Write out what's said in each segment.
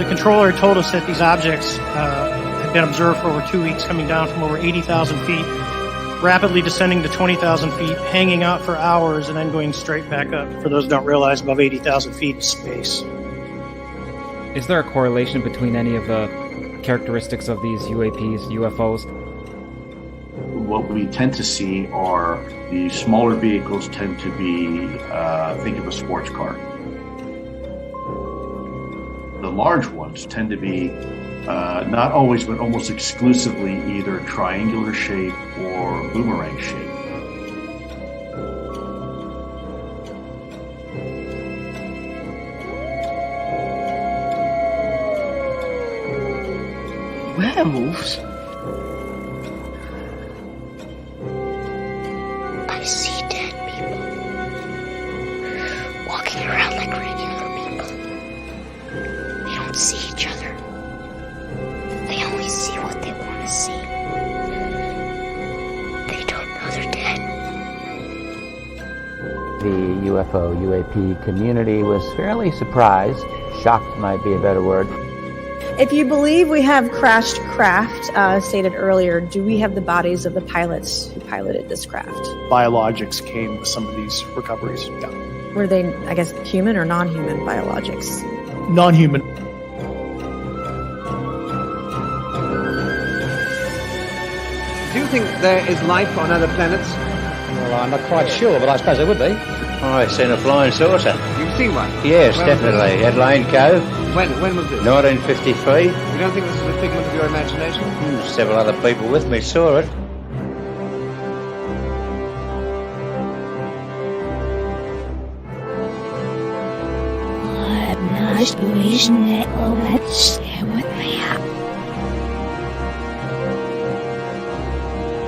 controller told us that these objects had been observed for over 2 weeks, coming down from over 80,000 feet, rapidly descending to 20,000 feet, hanging out for hours, and then going straight back up. For those who don't realize, above 80,000 feet is space. Is there a correlation between any of the characteristics of these UAPs, UFOs? What we tend to see are the smaller vehicles tend to be, think of a sports car. The large ones tend to be not always, but almost exclusively either triangular shape or boomerang shape. Werewolves? I see dead people walking around like regular people. They don't see each other. They only see what they want to see. They don't know they're dead. The UFO, UAP community was fairly surprised. Shocked might be a better word. If you believe we have crashed craft, stated earlier, do we have the bodies of the pilots who piloted this craft? Biologics came with some of these recoveries. Yeah. Were they, I guess, human or non-human biologics? Non-human. Do you think there is life on other planets? Well, I'm not quite sure, but I suppose there would be. I've seen a flying saucer. You've seen one? Yes, definitely. At Lane Cove. When was this? 1953. You don't think this is a figment of your imagination? Several other people with me saw it. I'm not wishing that all that stay with me.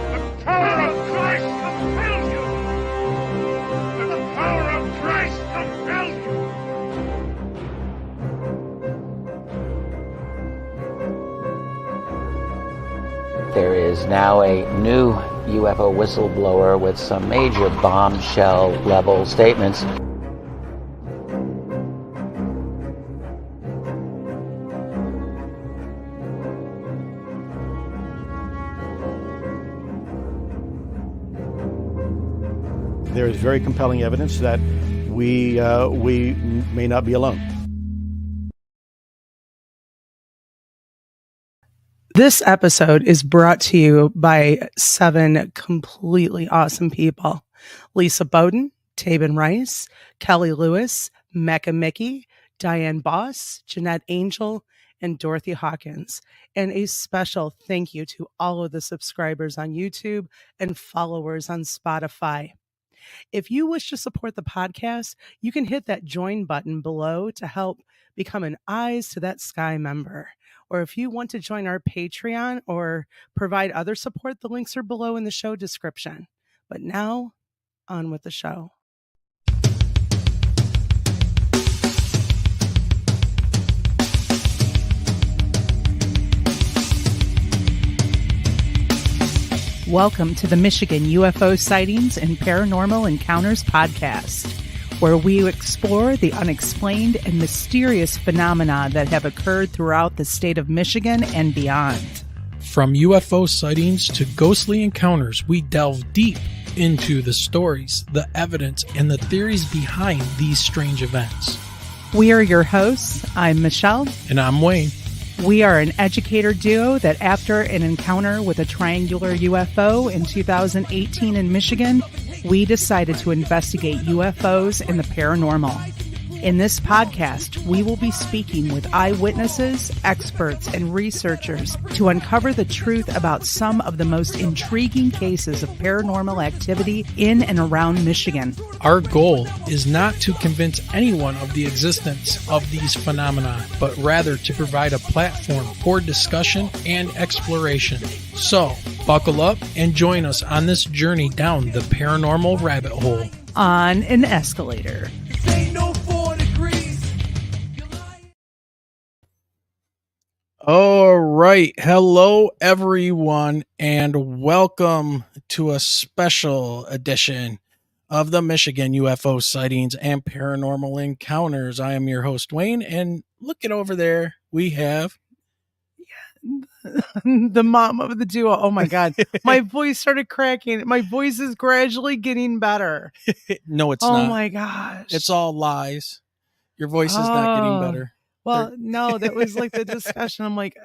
The power of Christ compels you! The power of Christ compels you! There is now a new UFO whistleblower with some major bombshell level statements. There is very compelling evidence that we may not be alone. This episode is brought to you by 7 completely awesome people. Lisa Bowden, Tabin Rice, Kelly Lewis, Mecca Mickey, Diane Boss, Jeanette Angel, and Dorothy Hawkins. And a special thank you to all of the subscribers on YouTube and followers on Spotify. If you wish to support the podcast, you can hit that join button below to help become an Eyes to That Sky member. Or if you want to join our Patreon or provide other support, the links are below in the show description. But now, on with the show. Welcome to the Michigan UFO Sightings and Paranormal Encounters podcast, where we explore the unexplained and mysterious phenomena that have occurred throughout the state of Michigan and beyond. From UFO sightings to ghostly encounters, we delve deep into the stories, the evidence, and the theories behind these strange events. We are your hosts. I'm Michelle. And I'm Wayne. We are an educator duo that after an encounter with a triangular UFO in 2018 in Michigan, we decided to investigate UFOs and the paranormal. In this podcast, we will be speaking with eyewitnesses, experts, and researchers to uncover the truth about some of the most intriguing cases of paranormal activity in and around Michigan. Our goal is not to convince anyone of the existence of these phenomena, but rather to provide a platform for discussion and exploration. So, buckle up and join us on this journey down the paranormal rabbit hole. On an escalator. All right. Hello, everyone, and welcome to a special edition of the Michigan UFO Sightings and Paranormal Encounters. I am your host, Wayne, and look it over there we have the mom of the duo. Oh my God. My voice started cracking. My voice is gradually getting better. No, it's oh not. My gosh. It's all lies. Your voice is not getting better. Well, no, that was like the discussion. I'm like,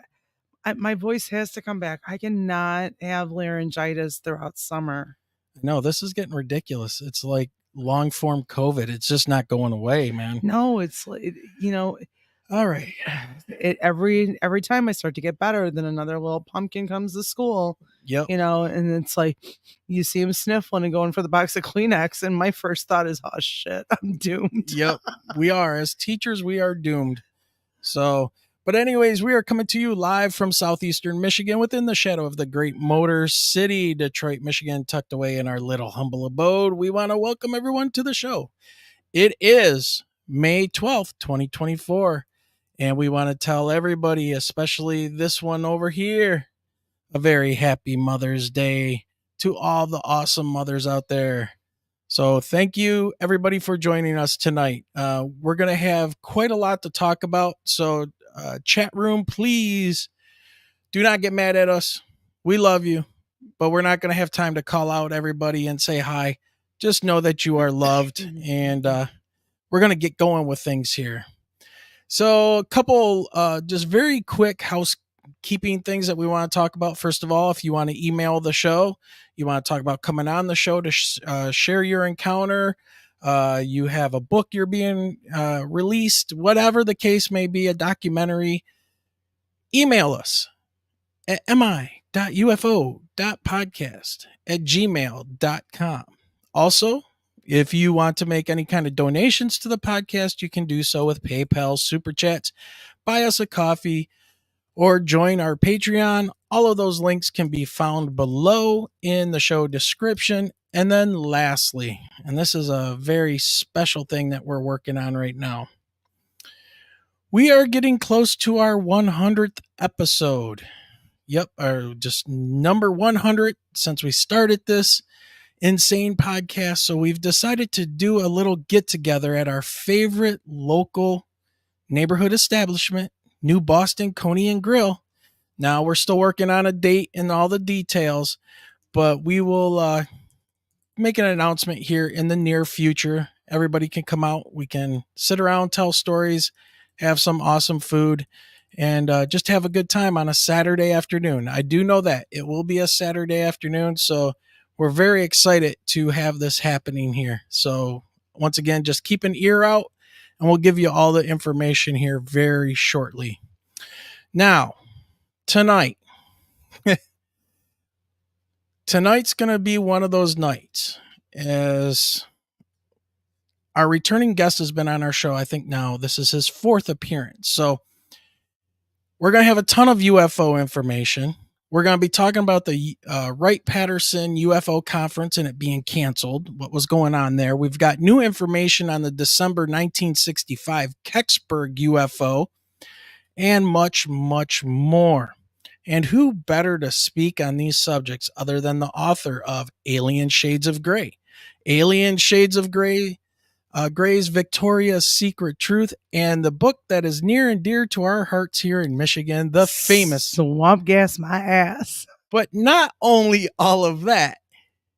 my voice has to come back. I cannot have laryngitis throughout summer. No, this is getting ridiculous. It's like long form COVID. It's just not going away, man. No, it's like, all right. Every time I start to get better, then another little pumpkin comes to school. Yep. And it's like you see him sniffling and going for the box of Kleenex, and my first thought is, oh shit, I'm doomed. Yep. We are. As teachers, we are doomed. So, but anyways, we are coming to you live from southeastern Michigan within the shadow of the great Motor City, Detroit, Michigan, tucked away in our little humble abode. We want to welcome everyone to the show. It is May 12th, 2024. And we want to tell everybody, especially this one over here, a very happy Mother's Day to all the awesome mothers out there. So thank you, everybody, for joining us tonight. We're going to have quite a lot to talk about. So chat room, please do not get mad at us. We love you, but we're not going to have time to call out everybody and say hi. Just know that you are loved, and we're going to get going with things here. So a couple just very quick housekeeping things that we want to talk about. First of all, if you want to email the show, you want to talk about coming on the show to share your encounter, you have a book you're being released, whatever the case may be, a documentary, email us at mi.ufo.podcast@gmail.com. Also, if you want to make any kind of donations to the podcast, you can do so with PayPal, Super Chats, buy us a coffee, or join our Patreon. All of those links can be found below in the show description. And then lastly, and this is a very special thing that we're working on right now, we are getting close to our 100th episode. Yep, our just number 100 since we started this insane podcast. So we've decided to do a little get together at our favorite local neighborhood establishment, New Boston Coney and Grill. Now we're still working on a date and all the details, but we will make an announcement here in the near future. Everybody can come out. We can sit around, tell stories, have some awesome food, and just have a good time on a Saturday afternoon. I do know that it will be a Saturday afternoon, so we're very excited to have this happening here. So once again, just keep an ear out, and we'll give you all the information here very shortly. Now, tonight's going to be one of those nights, as our returning guest has been on our show. I think now this is his 4th appearance. So we're going to have a ton of UFO information. We're going to be talking about the Wright-Patterson UFO conference and it being canceled, what was going on there. We've got new information on the December 1965 Kecksburg UFO and much, much more. And who better to speak on these subjects other than the author of Alien Shades of Grey? Alien Shades of Grey, Grey's Victoria's Secret Truth, and the book that is near and dear to our hearts here in Michigan, the famous Swamp Gas My Ass. But not only all of that,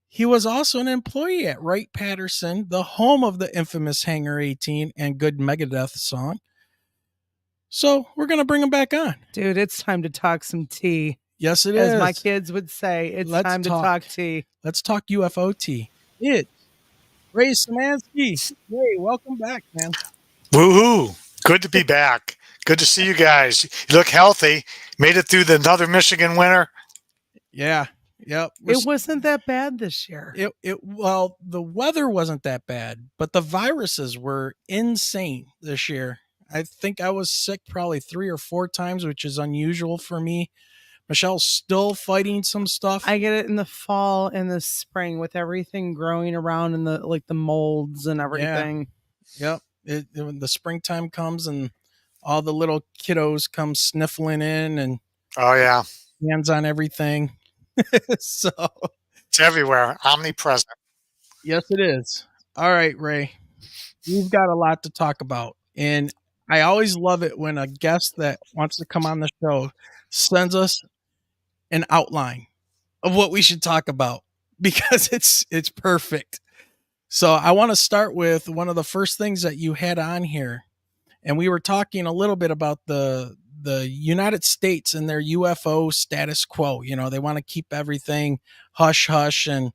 he was also an employee at Wright-Patterson, the home of the infamous Hangar 18 and Good Megadeth song. So we're going to bring him back on. Dude, it's time to talk some tea. Yes, it is. As my kids would say, it's time to talk tea. Let's talk UFO tea. It's Ray Szymanski. Ray, welcome back, man. Woohoo! Good to be back. Good to see you guys. You look healthy. Made it through another Michigan winter. Yeah. Yep. It wasn't that bad this year. Well, the weather wasn't that bad, but the viruses were insane this year. I think I was sick probably 3 or 4 times, which is unusual for me. Michelle's still fighting some stuff. I get it in the fall and the spring with everything growing around in the molds and everything. Yeah. Yep. When the springtime comes and all the little kiddos come sniffling in and oh yeah, hands on everything. So it's everywhere, omnipresent. Yes, it is. All right, Ray, we've got a lot to talk about, and I always love it when a guest that wants to come on the show sends us an outline of what we should talk about because it's perfect. So I want to start with one of the first things that you had on here, and we were talking a little bit about the United States and their UFO status quo. You know, they want to keep everything hush hush, and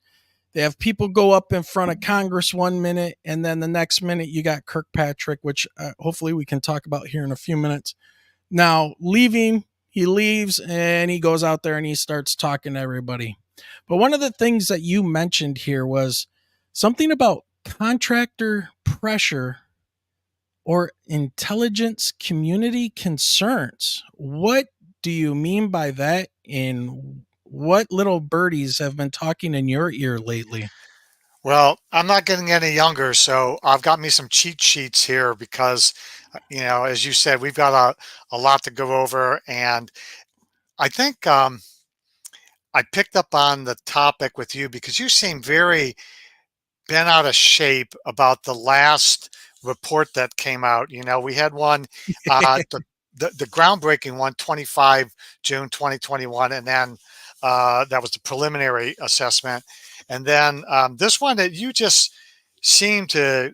they have people go up in front of Congress one minute, and then the next minute you got Kirkpatrick, which hopefully we can talk about here in a few minutes. Now, he leaves and he goes out there and he starts talking to everybody. But one of the things that you mentioned here was something about contractor pressure or intelligence community concerns. What do you mean by that? And what little birdies have been talking in your ear lately? Well, I'm not getting any younger, so I've got me some cheat sheets here because, as you said, we've got a lot to go over. And I think I picked up on the topic with you because you seem very bent out of shape about the last report that came out. We had one, the groundbreaking one, 25 June 2021, and then that was the preliminary assessment. And then this one that you just seem to,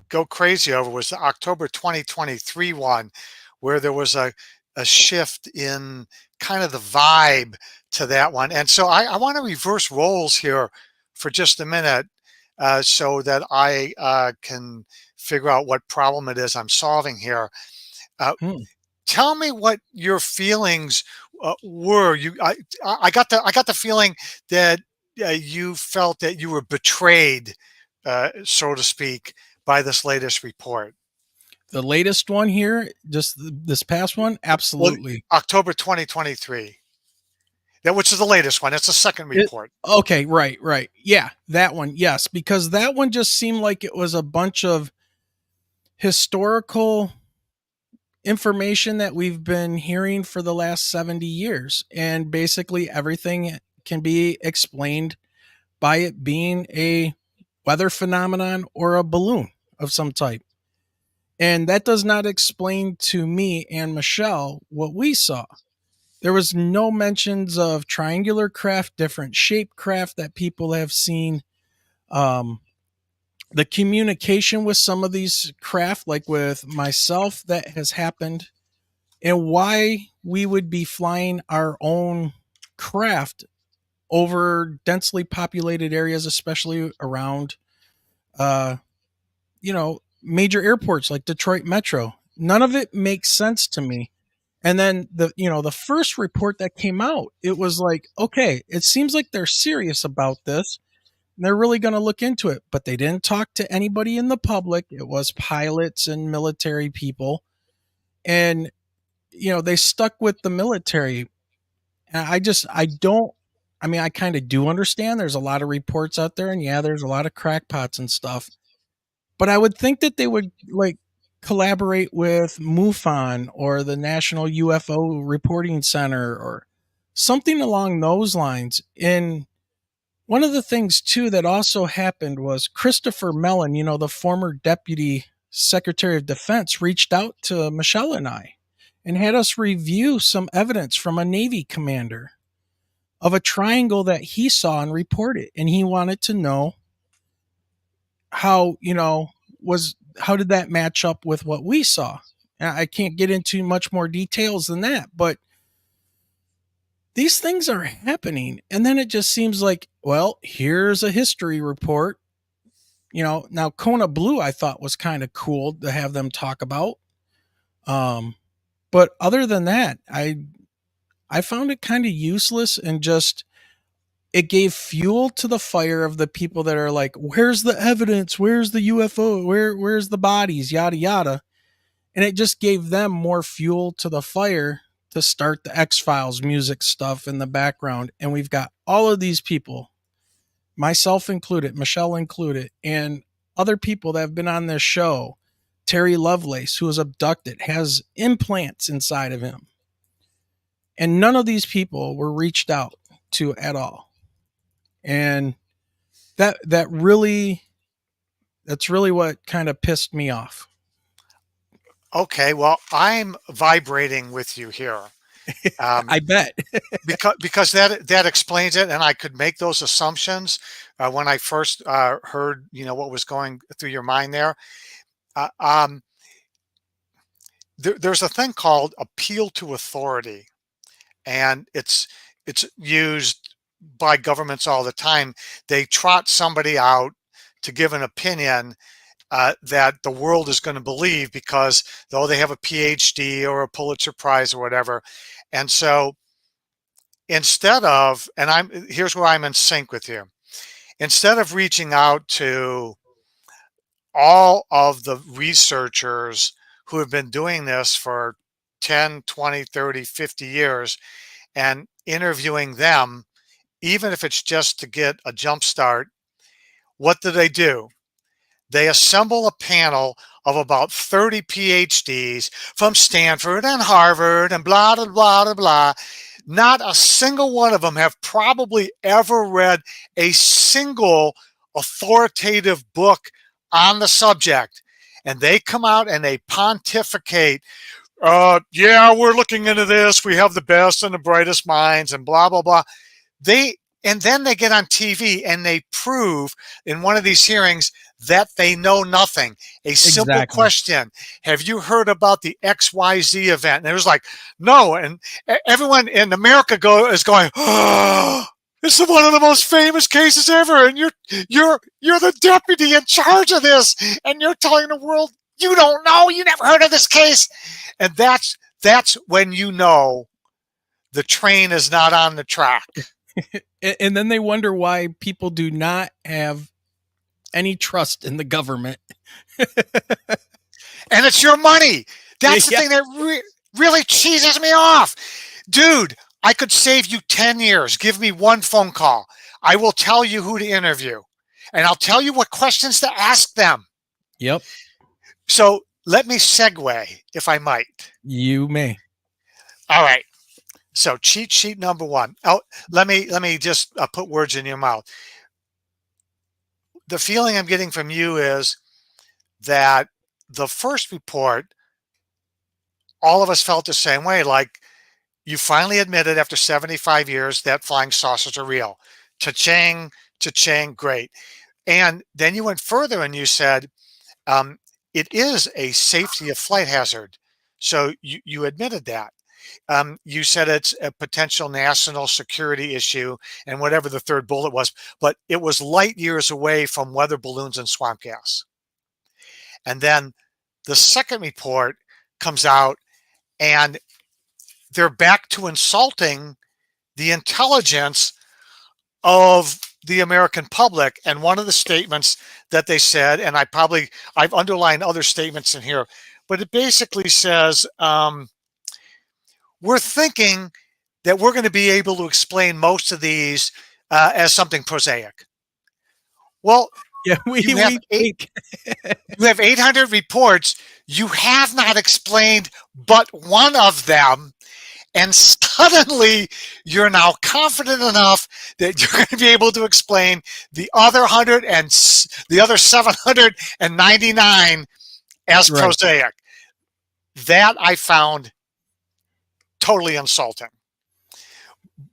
go crazy over was the October 2023 one, where there was a shift in kind of the vibe to that one. And so I want to reverse roles here for just a minute so that I can figure out what problem it is I'm solving here. Tell me what your feelings were. I got the feeling that you felt that you were betrayed, so to speak, by this latest report. The latest one here, just this past one, absolutely. Well, October 2023. Which is the latest one. It's the second report. Okay, right. Yeah, that one. Yes, because that one just seemed like it was a bunch of historical information that we've been hearing for the last 70 years. And basically everything can be explained by it being a weather phenomenon or a balloon of some type. And that does not explain to me and Michelle what we saw. There was no mentions of triangular craft, different shaped craft that people have seen. The communication with some of these craft, like with myself, that has happened, and why we would be flying our own craft over densely populated areas, especially around, major airports like Detroit Metro. None of it makes sense to me. And then the first report that came out, it was like, okay, it seems like they're serious about this. And they're really going to look into it, but they didn't talk to anybody in the public. It was pilots and military people. And, they stuck with the military. And I kind of do understand there's a lot of reports out there, and yeah, there's a lot of crackpots and stuff. But I would think that they would collaborate with MUFON or the National UFO Reporting Center or something along those lines. And one of the things too that also happened was Christopher Mellon, the former Deputy Secretary of Defense, reached out to Michelle and I and had us review some evidence from a Navy commander of a triangle that he saw and reported. And he wanted to know how did that match up with what we saw? I can't get into much more details than that, but these things are happening. And then it just seems like, well, here's a history report. Now Kona Blue, I thought was kind of cool to have them talk about. But other than that, I found it kind of useless, and just, it gave fuel to the fire of the people that are like, where's the evidence? Where's the UFO? Where's the bodies? Yada, yada. And it just gave them more fuel to the fire to start the X-Files music stuff in the background. And we've got all of these people, myself included, Michelle included, and other people that have been on this show. Terry Lovelace, who was abducted, has implants inside of him. And none of these people were reached out to at all. And that's really what kind of pissed me off. Okay, well, I'm vibrating with you here. I bet. Because that explains it, and I could make those assumptions when I first heard what was going through your mind there. Uh, um, there's a thing called appeal to authority, and it's used by governments all the time. They trot somebody out to give an opinion that the world is going to believe because though they have a PhD or a Pulitzer Prize or whatever, and so instead of, and here's where I'm in sync with you. Instead of reaching out to all of the researchers who have been doing this for 10, 20, 30, 50 years and interviewing them, even if it's just to get a jump start, what do? They assemble a panel of about 30 PhDs from Stanford and Harvard and blah, blah, blah, blah, blah. Not a single one of them have probably ever read a single authoritative book on the subject. And they come out and they pontificate, yeah, we're looking into this. We have the best and the brightest minds and blah, blah, blah. And then they get on TV and they prove in one of these hearings that they know nothing. A simple question: have you heard about the XYZ event? And it was like, no. And everyone in America is going, oh, this is one of the most famous cases ever. And you're the deputy in charge of this, and you're telling the world you don't know, you never heard of this case. And that's when you know the train is not on the track. And then they wonder why people do not have any trust in the government. And it's your money. That's the thing that really cheeses me off. Dude, I could save you 10 years. Give me one phone call. I will tell you who to interview. And I'll tell you what questions to ask them. Yep. So let me segue, if I might. You may. All right. So cheat sheet number one. Oh, let me just put words in your mouth. The feeling I'm getting from you is that the first report, all of us felt the same way. Like, you finally admitted after 75 years that flying saucers are real. Cha-ching, cha-ching, great. And then you went further and you said, it is a safety of flight hazard. So you admitted that. You said it's a potential national security issue and whatever the third bullet was, but it was light years away from weather balloons and swamp gas. And then the second report comes out and they're back to insulting the intelligence of the American public. And one of the statements that they said, and I've underlined other statements in here, but it basically says, we're thinking that we're going to be able to explain most of these as something prosaic. Well, yeah, you have 800 reports. You have not explained but one of them. And suddenly you're now confident enough that you're going to be able to explain the other 799 as prosaic. That I found totally insulting.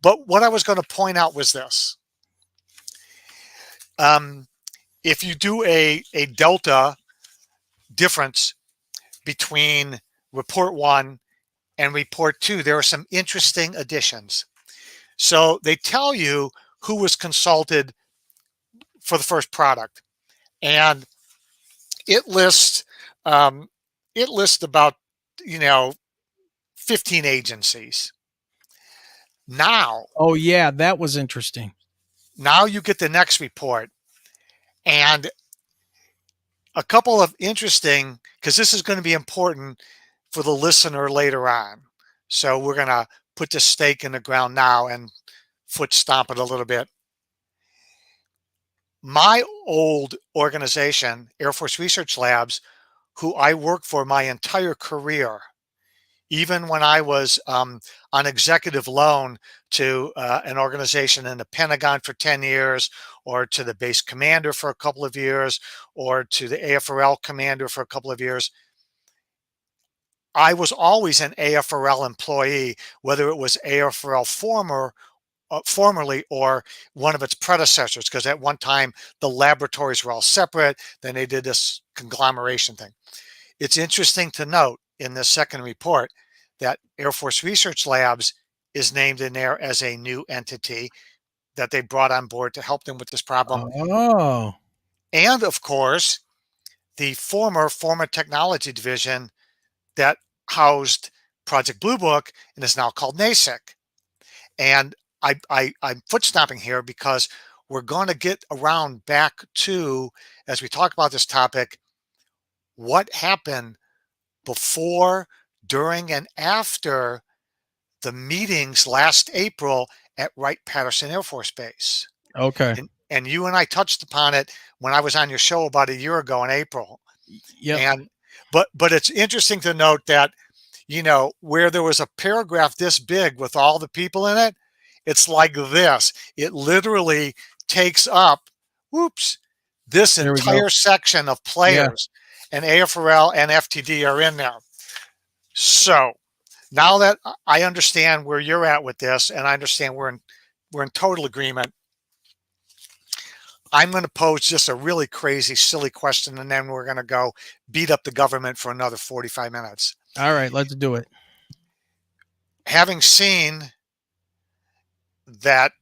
But what I was going to point out was this. If you do a delta difference between report 1 and report 2, there are some interesting additions. So they tell you who was consulted for the first product, and it lists about 15 agencies. Now, oh yeah, that was interesting. Now you get the next report, and a couple of interesting, because this is going to be important for the listener later on. So we're going to put the stake in the ground now and foot stomp it a little bit. My old organization, Air Force Research Labs, who I worked for my entire career, even when I was on executive loan to an organization in the Pentagon for 10 years, or to the base commander for a couple of years, or to the AFRL commander for a couple of years, I was always an AFRL employee, whether it was AFRL formerly or one of its predecessors, because at one time the laboratories were all separate. Then they did this conglomeration thing. It's interesting to note in this second report that Air Force Research Labs is named in there as a new entity that they brought on board to help them with this problem. Oh. And of course, the former Technology Division that housed Project Blue Book and is now called NASIC. And I'm foot stomping here because we're going to get around back to, as we talk about this topic, what happened before, during, and after the meetings last April at Wright-Patterson Air Force Base. Okay. And you and I touched upon it when I was on your show about a year ago in April. Yeah. And but it's interesting to note that, you know, where there was a paragraph this big with all the people in it, it's like this. It literally takes up, this entire section of players, and AFRL and FTD are in there. So now that I understand where you're at with this, and I understand we're in total agreement, I'm going to pose just a really crazy, silly question, and then we're going to go beat up the government for another 45 minutes. All right, let's do it. Having seen that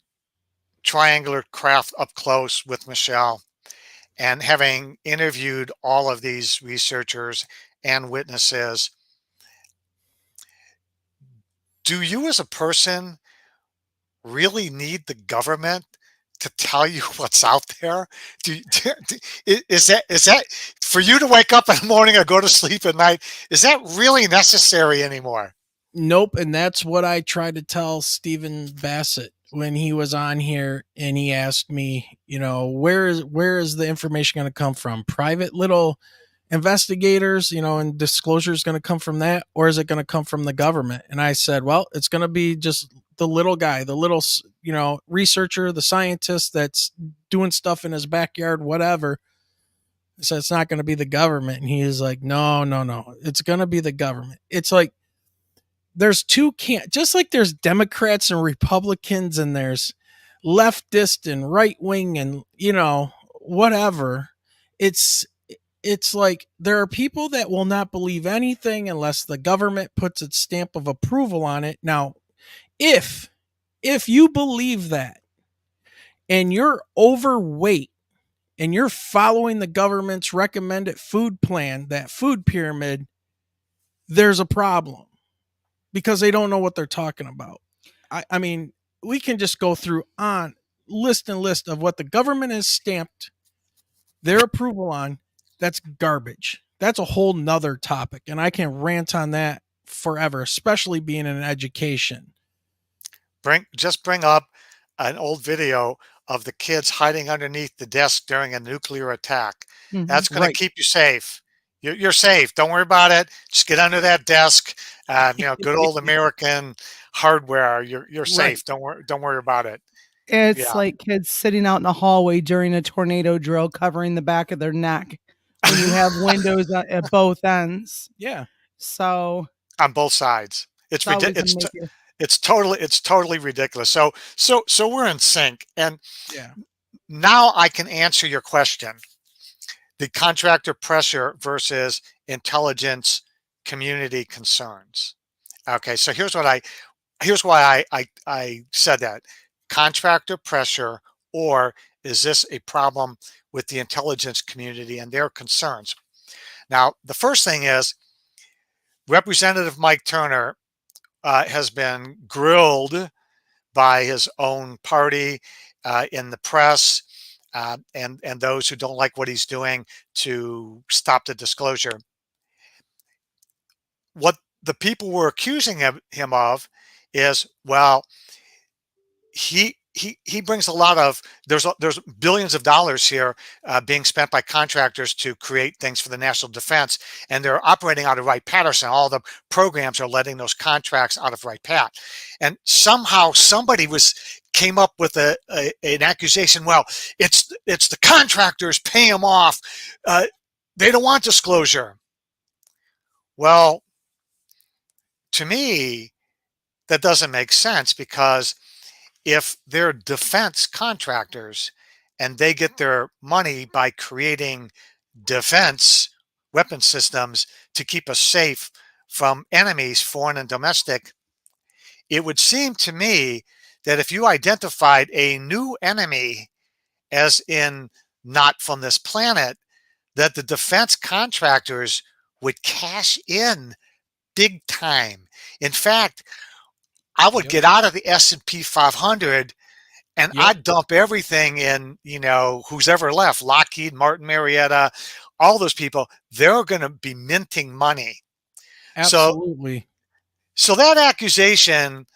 triangular craft up close with Michelle, and having interviewed all of these researchers and witnesses, do you as a person really need the government to tell you what's out there? Is that for you to wake up in the morning or go to sleep at night? Is that really necessary anymore? Nope. And that's what I tried to tell Stephen Bassett when he was on here, and he asked me, you know, where is the information going to come from? Private little investigators, you know, and disclosure is going to come from that, or is it going to come from the government? And I said, well, it's going to be just the little guy, the little, you know, researcher, the scientist that's doing stuff in his backyard, whatever. So it's not going to be the government. And he is like, no, it's going to be the government. It's like, there's two camps, just like there's Democrats and Republicans, and there's leftist and right wing, and, you know, whatever. It's like there are people that will not believe anything unless the government puts its stamp of approval on it. Now, if you believe that and you're overweight and you're following the government's recommended food plan, that food pyramid, there's a problem, because they don't know what they're talking about. I mean, we can just go through on list of what the government has stamped their approval on. That's garbage. That's a whole nother topic. And I can rant on that forever, especially being in education. Bring up an old video of the kids hiding underneath the desk during a nuclear attack. Mm-hmm. That's going to keep you safe. You're safe. Don't worry about it. Just get under that desk. You know, good old American hardware. You're safe. Right. Don't worry about it. It's like kids sitting out in the hallway during a tornado drill, covering the back of their neck when you have windows at both ends. Yeah. So on both sides, it's ridiculous. It's totally ridiculous. So we're in sync. And now I can answer your question. The contractor pressure versus intelligence community concerns. Okay, so here's why I said that. Contractor pressure, or is this a problem with the intelligence community and their concerns? Now, the first thing is Representative Mike Turner has been grilled by his own party in the press, and those who don't like what he's doing to stop the disclosure. What the people were accusing him of is, well, he brings a lot of, there's billions of dollars here being spent by contractors to create things for the national defense, and they're operating out of Wright-Patterson. All the programs are letting those contracts out of Wright-Pat, and somehow somebody came up with an accusation. Well, it's the contractors pay them off. They don't want disclosure. Well, to me, that doesn't make sense, because if they're defense contractors and they get their money by creating defense weapon systems to keep us safe from enemies, foreign and domestic, it would seem to me that if you identified a new enemy, as in not from this planet, that the defense contractors would cash in big time. In fact, I would get out of the S&P 500 and I'd dump everything in, who's ever left, Lockheed, Martin, Marietta, all those people. They're going to be minting money. Absolutely. So that accusation,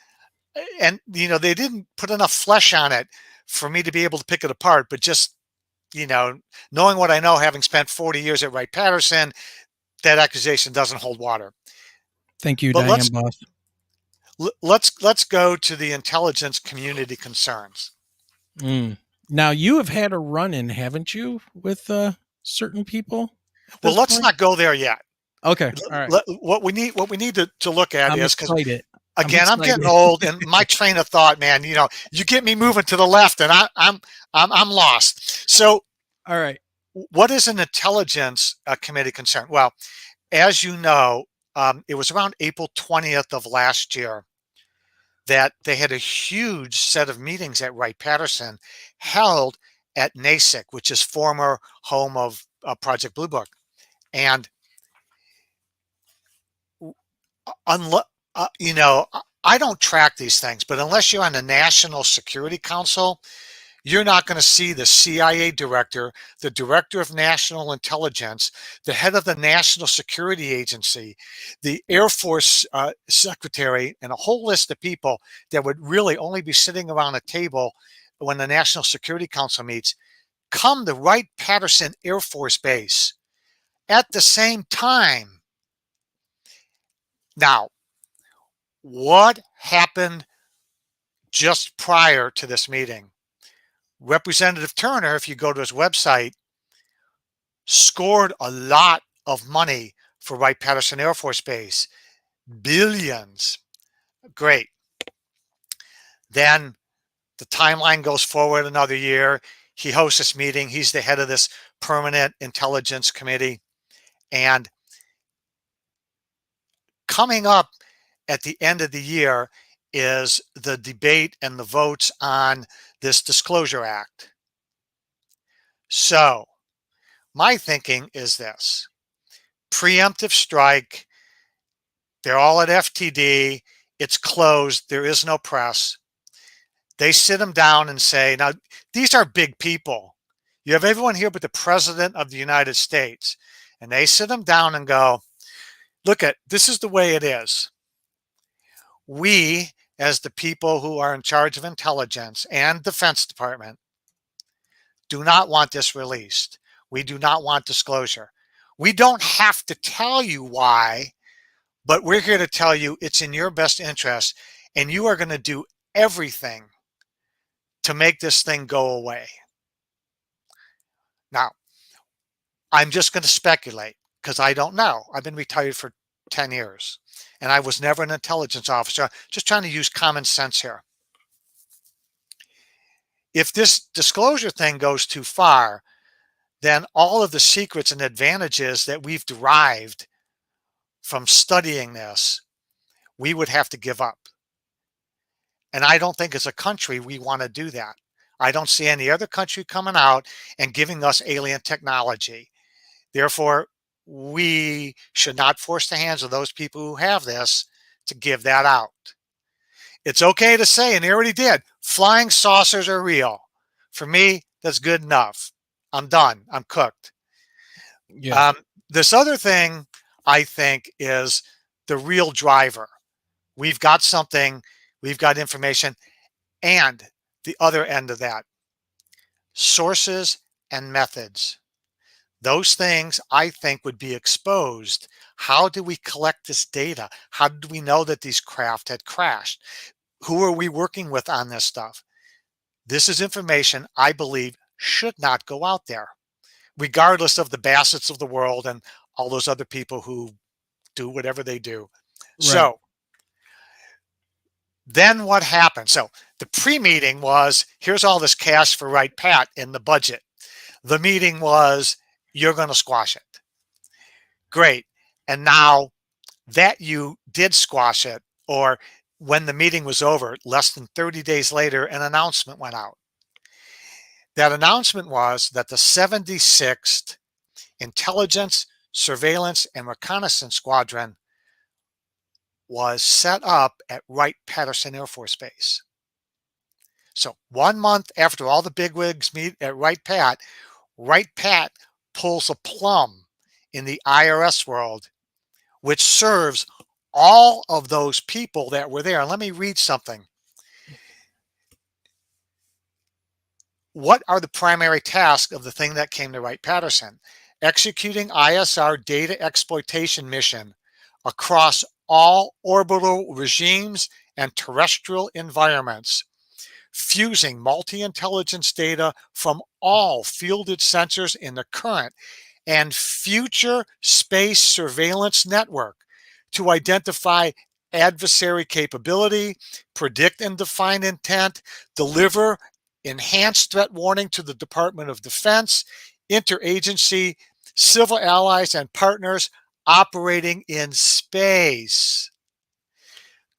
and they didn't put enough flesh on it for me to be able to pick it apart, but just knowing what I know, having spent 40 years at Wright-Patterson, that accusation doesn't hold water. Thank you, But Diane Boss. let's go to the intelligence community concerns. Now, you have had a run-in, haven't you, with certain people? Well, let's not go there yet. Okay, all right. What we need to look at I'm is, because excited. again, I'm getting old, and my train of thought, man, you get me moving to the left, and I'm lost. So, all right, what is an intelligence committee concern? Well, as you know, it was around April 20th of last year that they had a huge set of meetings at Wright-Patterson held at NASIC, which is former home of Project Blue Book. And I don't track these things, but unless you're on the National Security Council, you're not going to see the CIA director, the director of national intelligence, the head of the National Security Agency, the Air Force secretary, and a whole list of people that would really only be sitting around a table when the National Security Council meets, come to Wright-Patterson Air Force Base at the same time. Now, what happened just prior to this meeting? Representative Turner, if you go to his website, scored a lot of money for Wright-Patterson Air Force Base. Billions. Great. Then the timeline goes forward another year. He hosts this meeting. He's the head of this permanent intelligence committee. And coming up at the end of the year is the debate and the votes on this Disclosure Act. So my thinking is this: preemptive strike. They're all at FTD. It's closed. There is no press. They sit them down and say, now, these are big people. You have everyone here but the President of the United States. And they sit them down and go, look, this is the way it is. We, as the people who are in charge of intelligence and Defense Department, do not want this released. We do not want disclosure. We don't have to tell you why, but we're here to tell you it's in your best interest, and you are going to do everything to make this thing go away. Now, I'm just going to speculate because I don't know. I've been retired for 10 years, and I was never an intelligence officer. Just trying to use common sense here. If this disclosure thing goes too far, then all of the secrets and advantages that we've derived from studying this, we would have to give up. And I don't think as a country we want to do that. I don't see any other country coming out and giving us alien technology. Therefore, we should not force the hands of those people who have this to give that out. It's okay to say, and they already did, flying saucers are real. For me, that's good enough. I'm done. I'm cooked. Yeah. This other thing, I think, is the real driver. We've got something, we've got information, and the other end of that, sources and methods. Those things, I think, would be exposed. How do we collect this data? How do we know that these craft had crashed? Who are we working with on this stuff? This is information I believe should not go out there, regardless of the Bassets of the world and all those other people who do whatever they do. Right. So Then what happened? So the pre-meeting was, here's all this cash for Wright-Pat in the budget. The meeting was, you're going to squash it. Great. And now that you did squash it, or when the meeting was over, less than 30 days later, an announcement went out. That announcement was that the 76th Intelligence, Surveillance, and Reconnaissance Squadron was set up at Wright-Patterson Air Force Base. So 1 month after all the bigwigs meet at Wright-Pat, Wright-Pat pulls a plum in the IRS world, which serves all of those people that were there. And let me read something. What are the primary tasks of the thing that came to Wright-Patterson? Executing ISR data exploitation mission across all orbital regimes and terrestrial environments, fusing multi-intelligence data from all fielded sensors in the current and future space surveillance network to identify adversary capability, predict and define intent, deliver enhanced threat warning to the Department of Defense, interagency, civil allies, and partners operating in space.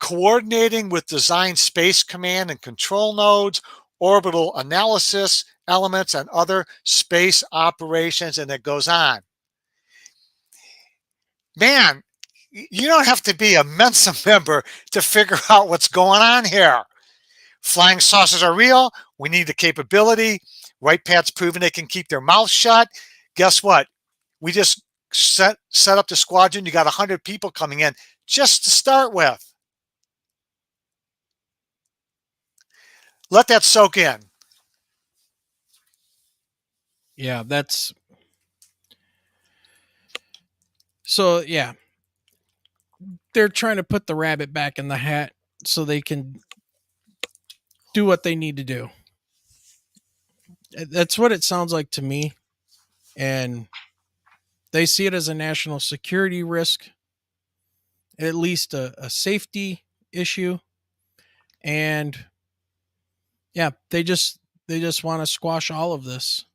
Coordinating with design space command and control nodes, orbital analysis elements, and other space operations, and it goes on. Man, you don't have to be a Mensa member to figure out what's going on here. Flying saucers are real. We need the capability. Wright-Pat's proven they can keep their mouths shut. Guess what? We just set up the squadron. You got 100 people coming in just to start with. Let that soak in. Yeah, that's... So, yeah. They're trying to put the rabbit back in the hat so they can do what they need to do. That's what it sounds like to me. And they see it as a national security risk, at least a safety issue. And yeah, they just want to squash all of this.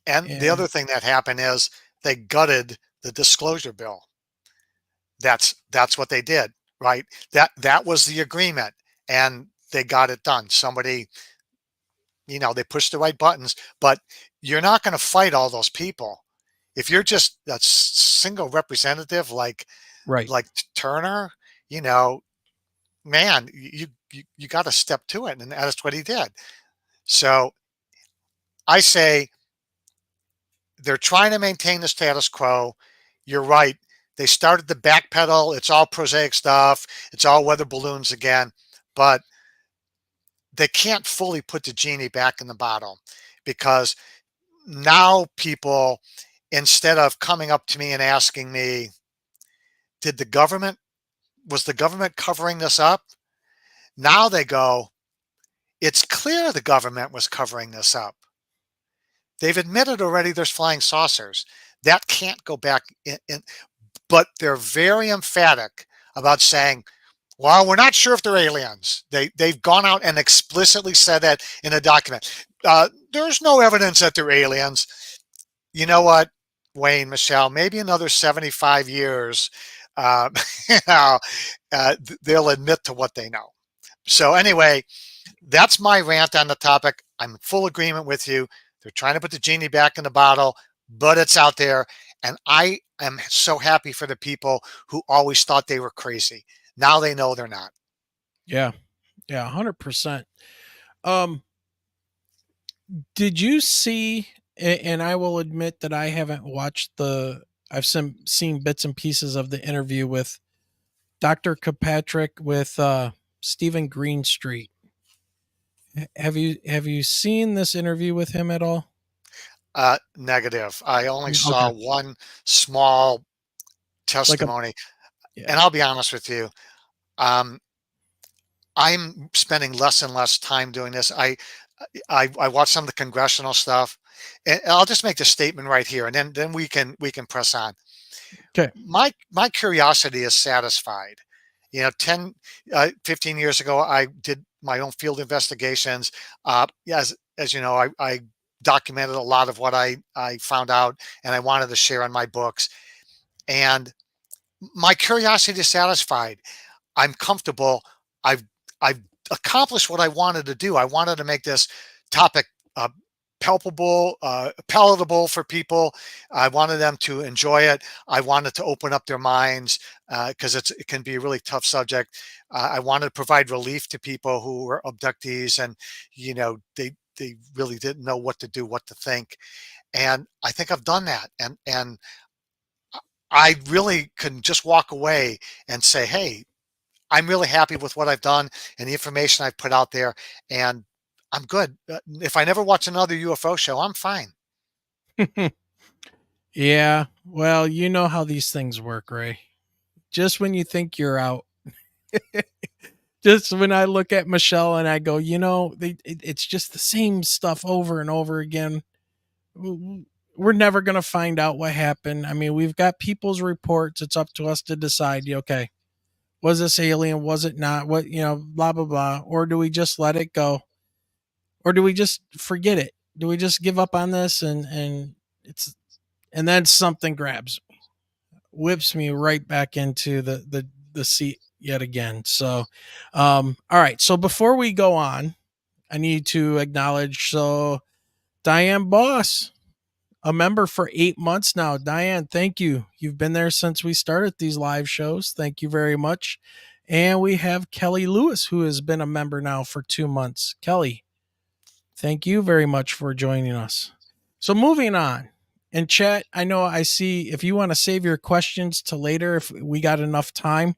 And the other thing that happened is they gutted the disclosure bill. That's what they did, right? That was the agreement, and they got it done. Somebody, they pushed the right buttons, but you're not going to fight all those people. If you're just a single representative like Turner, man, you got to step to it, and that's what he did. So I say they're trying to maintain the status quo. You're right. They started to backpedal. It's all prosaic stuff. It's all weather balloons again, but they can't fully put the genie back in the bottle, because now people, instead of coming up to me and asking me, was the government covering this up? Now they go, it's clear the government was covering this up. They've admitted already there's flying saucers. That can't go back in, but they're very emphatic about saying, well, we're not sure if they're aliens. They've gone out and explicitly said that in a document. There's no evidence that they're aliens. You know what, Wayne, Michelle, maybe another 75 years, they'll admit to what they know. So anyway, that's my rant on the topic. I'm in full agreement with you. They're trying to put the genie back in the bottle, but it's out there. And I am so happy for the people who always thought they were crazy. Now they know they're not. Yeah. Yeah, 100%. Did you see, and I will admit that I haven't watched I've seen bits and pieces of the interview with Dr. Kirkpatrick with Stephen Greenstreet. Have you seen this interview with him at all? Negative. I only saw one small testimony. And I'll be honest with you. I'm spending less and less time doing this. I watch some of the congressional stuff, and I'll just make the statement right here, and then we can press on. Okay. My curiosity is satisfied. 10, 15 years ago, I did my own field investigations. As you know, I documented a lot of what I found out, and I wanted to share in my books. And my curiosity is satisfied. I'm comfortable. I've I've accomplished what I wanted to do. I wanted to make this topic uh, palpable, palatable for people. I wanted them to enjoy it. I wanted to open up their minds because it can be a really tough subject. I wanted to provide relief to people who were abductees, and they really didn't know what to do, what to think. And I think I've done that. And I really can just walk away and say, hey, I'm really happy with what I've done and the information I've put out there, and I'm good. If I never watch another UFO show, I'm fine. Yeah, well, you know how these things work, Ray. Just when you think you're out, just when I look at Michelle and I go, it's just the same stuff over and over again. We're never going to find out what happened. I mean, we've got people's reports. It's up to us to decide, okay, was this alien? Was it not? What, blah, blah, blah. Or do we just let it go? Or do we just forget it? Do we just give up on this and then something grabs me, whips me right back into the seat yet again. So, all right. So before we go on, I need to acknowledge, Diane Boss, a member for 8 months now. Diane, thank you. You've been there since we started these live shows. Thank you very much. And we have Kelly Lewis, who has been a member now for 2 months. Kelly, thank you very much for joining us. So moving on. And chat, I know I see if you want to save your questions to later, if we got enough time,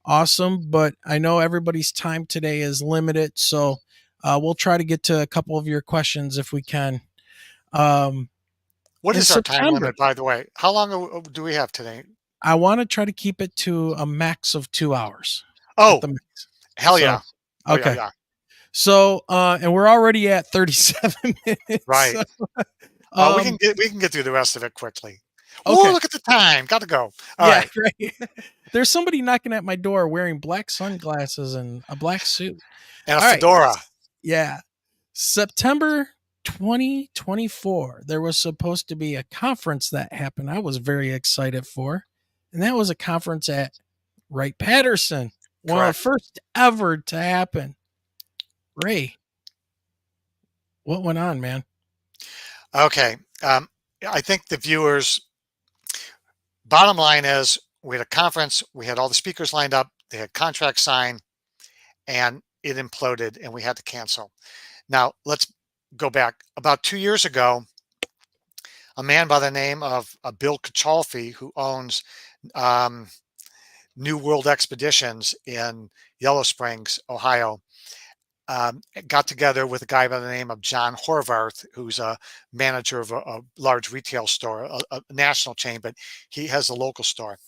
awesome. But I know everybody's time today is limited. So we'll try to get to a couple of your questions if we can. What is our time limit, by the way? How long do we have today? I want to try to keep it to a max of 2 hours. Oh, hell yeah. Okay. Yeah. So, and we're already at 37 minutes. Right. So, we can get through the rest of it quickly. Okay. Oh, look at the time. Got to go. All right. Right. There's somebody knocking at my door wearing black sunglasses and a black suit. And a fedora. Right. Yeah. September 2024, there was supposed to be a conference that happened I was very excited for. And that was a conference at Wright-Patterson. One of the first ever to happen. Ray, what went on, man? Okay. I think the viewers, bottom line is we had a conference, we had all the speakers lined up, they had contracts signed, and it imploded and we had to cancel. Now, let's go back. About 2 years ago, a man by the name of Bill Kachalfi, who owns New World Expeditions in Yellow Springs, Ohio, got together with a guy by the name of John Horvath, who's a manager of a large retail store, a national chain, but he has a local store.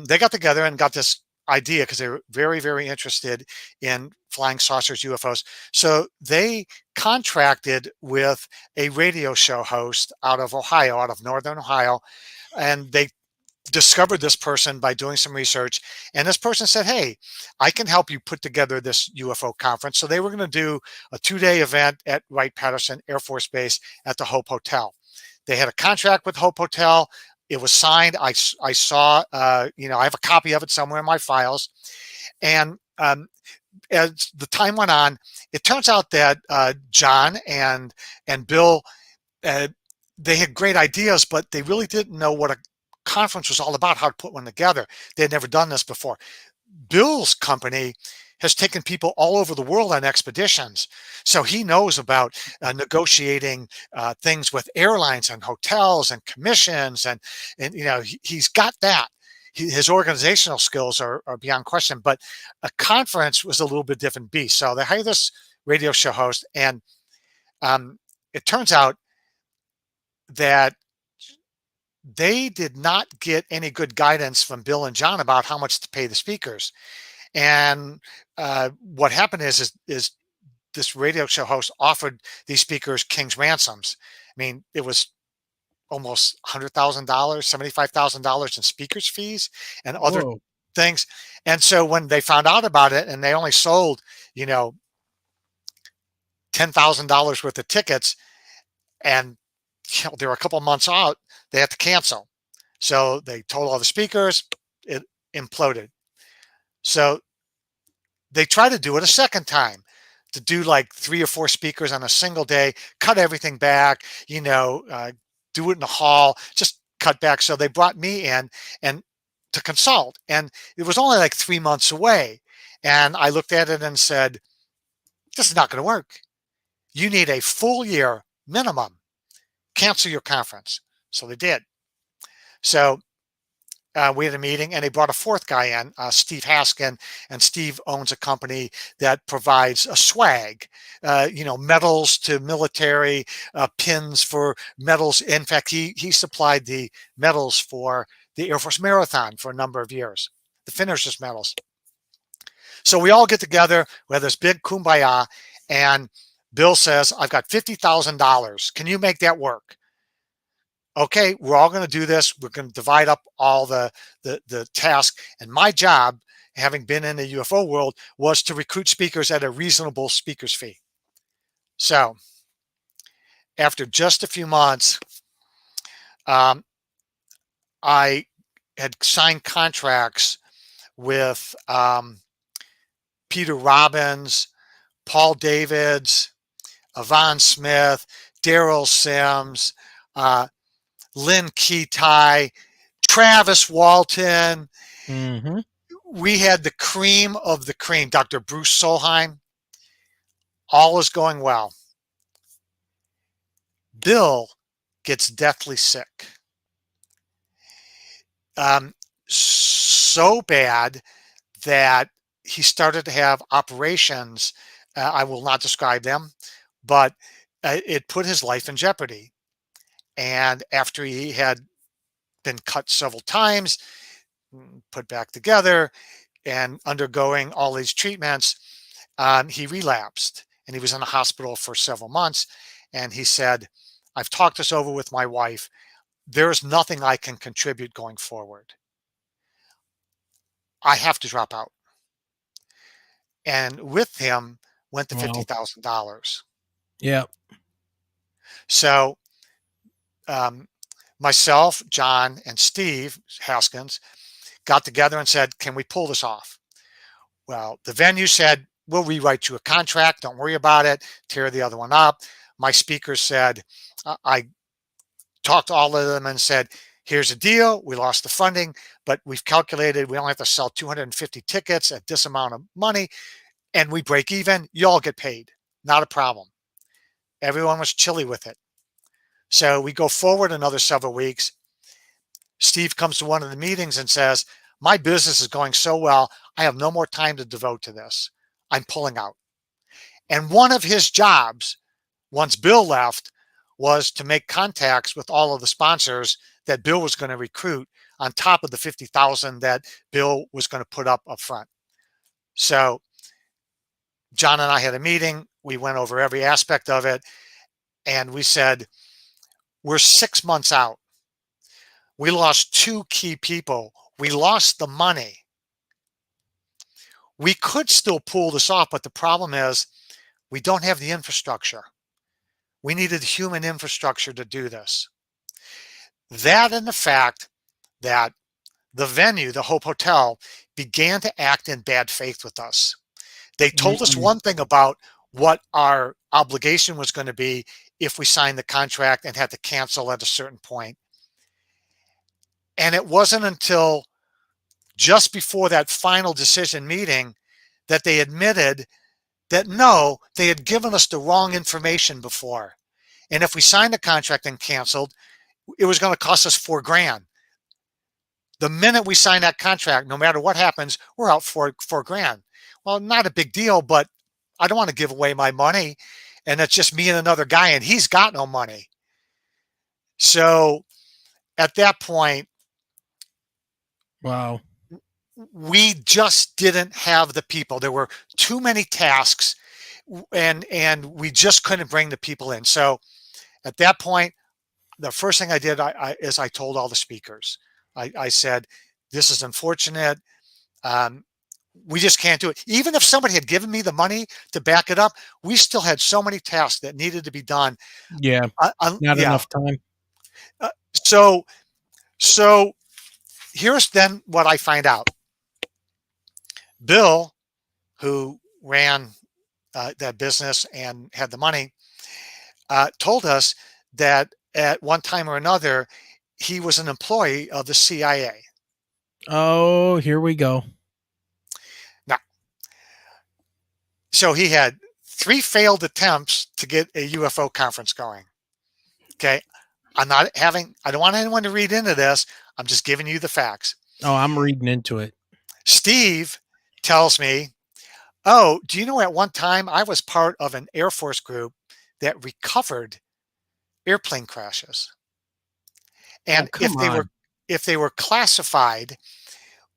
They got together and got this idea because they were very, very interested in flying saucers, UFOs. So they contracted with a radio show host out of Ohio, out of Northern Ohio, and they discovered this person by doing some research, and this person said, hey, I can help you put together this UFO conference. So they were going to do a 2-day event at Wright-Patterson Air Force Base at the Hope Hotel. They had a contract with Hope Hotel. It was signed. I saw, I have a copy of it somewhere in my files. And as the time went on, it turns out that John and Bill, they had great ideas, but they really didn't know what a conference was all about, how to put one together. They had never done this before. Bill's company has taken people all over the world on expeditions, so he knows about negotiating things with airlines and hotels and commissions, and he's got that. His organizational skills are beyond question. But a conference was a little bit different beast. So they hired this radio show host, and it turns out that they did not get any good guidance from Bill and John about how much to pay the speakers. And what happened is this radio show host offered these speakers king's ransoms. I mean, it was almost $100,000, $75,000 in speakers fees and other things. And so when they found out about it and they only sold, $10,000 worth of tickets, and they were a couple months out, they had to cancel. So they told all the speakers, it imploded. So they tried to do it a second time, to do like 3 or 4 speakers on a single day, cut everything back, do it in the hall, just cut back. So they brought me in and to consult, and it was only like 3 months away. And I looked at it and said, this is not going to work. You need a full year minimum. Cancel your conference. So they did. So we had a meeting, and they brought a 4th guy in, Steve Haskin, and Steve owns a company that provides a swag, medals to military, pins for medals. In fact, he supplied the medals for the Air Force Marathon for a number of years, the finishers medals. So we all get together, we have this big kumbaya, and Bill says, I've got $50,000. Can you make that work? Okay, we're all going to do this. We're going to divide up all the task. And my job, having been in the UFO world, was to recruit speakers at a reasonable speaker's fee. So after just a few months, I had signed contracts with Peter Robbins, Paul Davids, Yvonne Smith, Daryl Sims, Lynn Keatai, Travis Walton. Mm-hmm. We had the cream of the cream, Dr. Bruce Solheim. All is going well. Bill gets deathly sick. So bad that he started to have operations. I will not describe them, but it put his life in jeopardy. And after he had been cut several times, put back together, and undergoing all these treatments, he relapsed, and he was in the hospital for several months. And he said, I've talked this over with my wife. There's nothing I can contribute going forward. I have to drop out. And with him went the $50,000. Yeah. So myself, John, and Steve Haskins got together and said, can we pull this off? Well, the venue said, we'll rewrite you a contract. Don't worry about it. Tear the other one up. My speakers said, I talked to all of them and said, here's the deal. We lost the funding, but we've calculated we only have to sell 250 tickets at this amount of money, and we break even. You all get paid. Not a problem. Everyone was chilly with it. So we go forward another several weeks. Steve comes to one of the meetings and says, my business is going so well, I have no more time to devote to this. I'm pulling out. And one of his jobs, once Bill left, was to make contacts with all of the sponsors that Bill was going to recruit on top of the 50,000 that Bill was going to put up front. So John and I had a meeting. We went over every aspect of it, and we said, we're 6 months out. We lost 2 key people. We lost the money. We could still pull this off, but the problem is we don't have the infrastructure. We needed human infrastructure to do this. That and the fact that the venue, the Hope Hotel, began to act in bad faith with us. They told us one thing about what our obligation was going to be if we signed the contract and had to cancel at a certain point. And it wasn't until just before that final decision meeting that they admitted that no, they had given us the wrong information before. And if we signed the contract and canceled, it was going to cost us $4,000. The minute we sign that contract, no matter what happens, we're out $4,000. Well, not a big deal, but I don't want to give away my money. And it's just me and another guy, and he's got no money. So at that point, wow, we just didn't have the people. There were too many tasks, and we just couldn't bring the people in. So at that point, the first thing I did is I told all the speakers. I said, this is unfortunate. We just can't do it. Even if somebody had given me the money to back it up, we still had so many tasks that needed to be done. Yeah, not Yeah. enough time. So here's then what I find out. Bill, who ran that business and had the money, told us that at one time or another, he was an employee of the CIA. Oh, here we go. Now, so he had 3 failed attempts to get a UFO conference going. Okay. I don't want anyone to read into this. I'm just giving you the facts. Oh, I'm reading into it. Steve tells me, oh, do you know at one time I was part of an Air Force group that recovered airplane crashes. And if they were classified,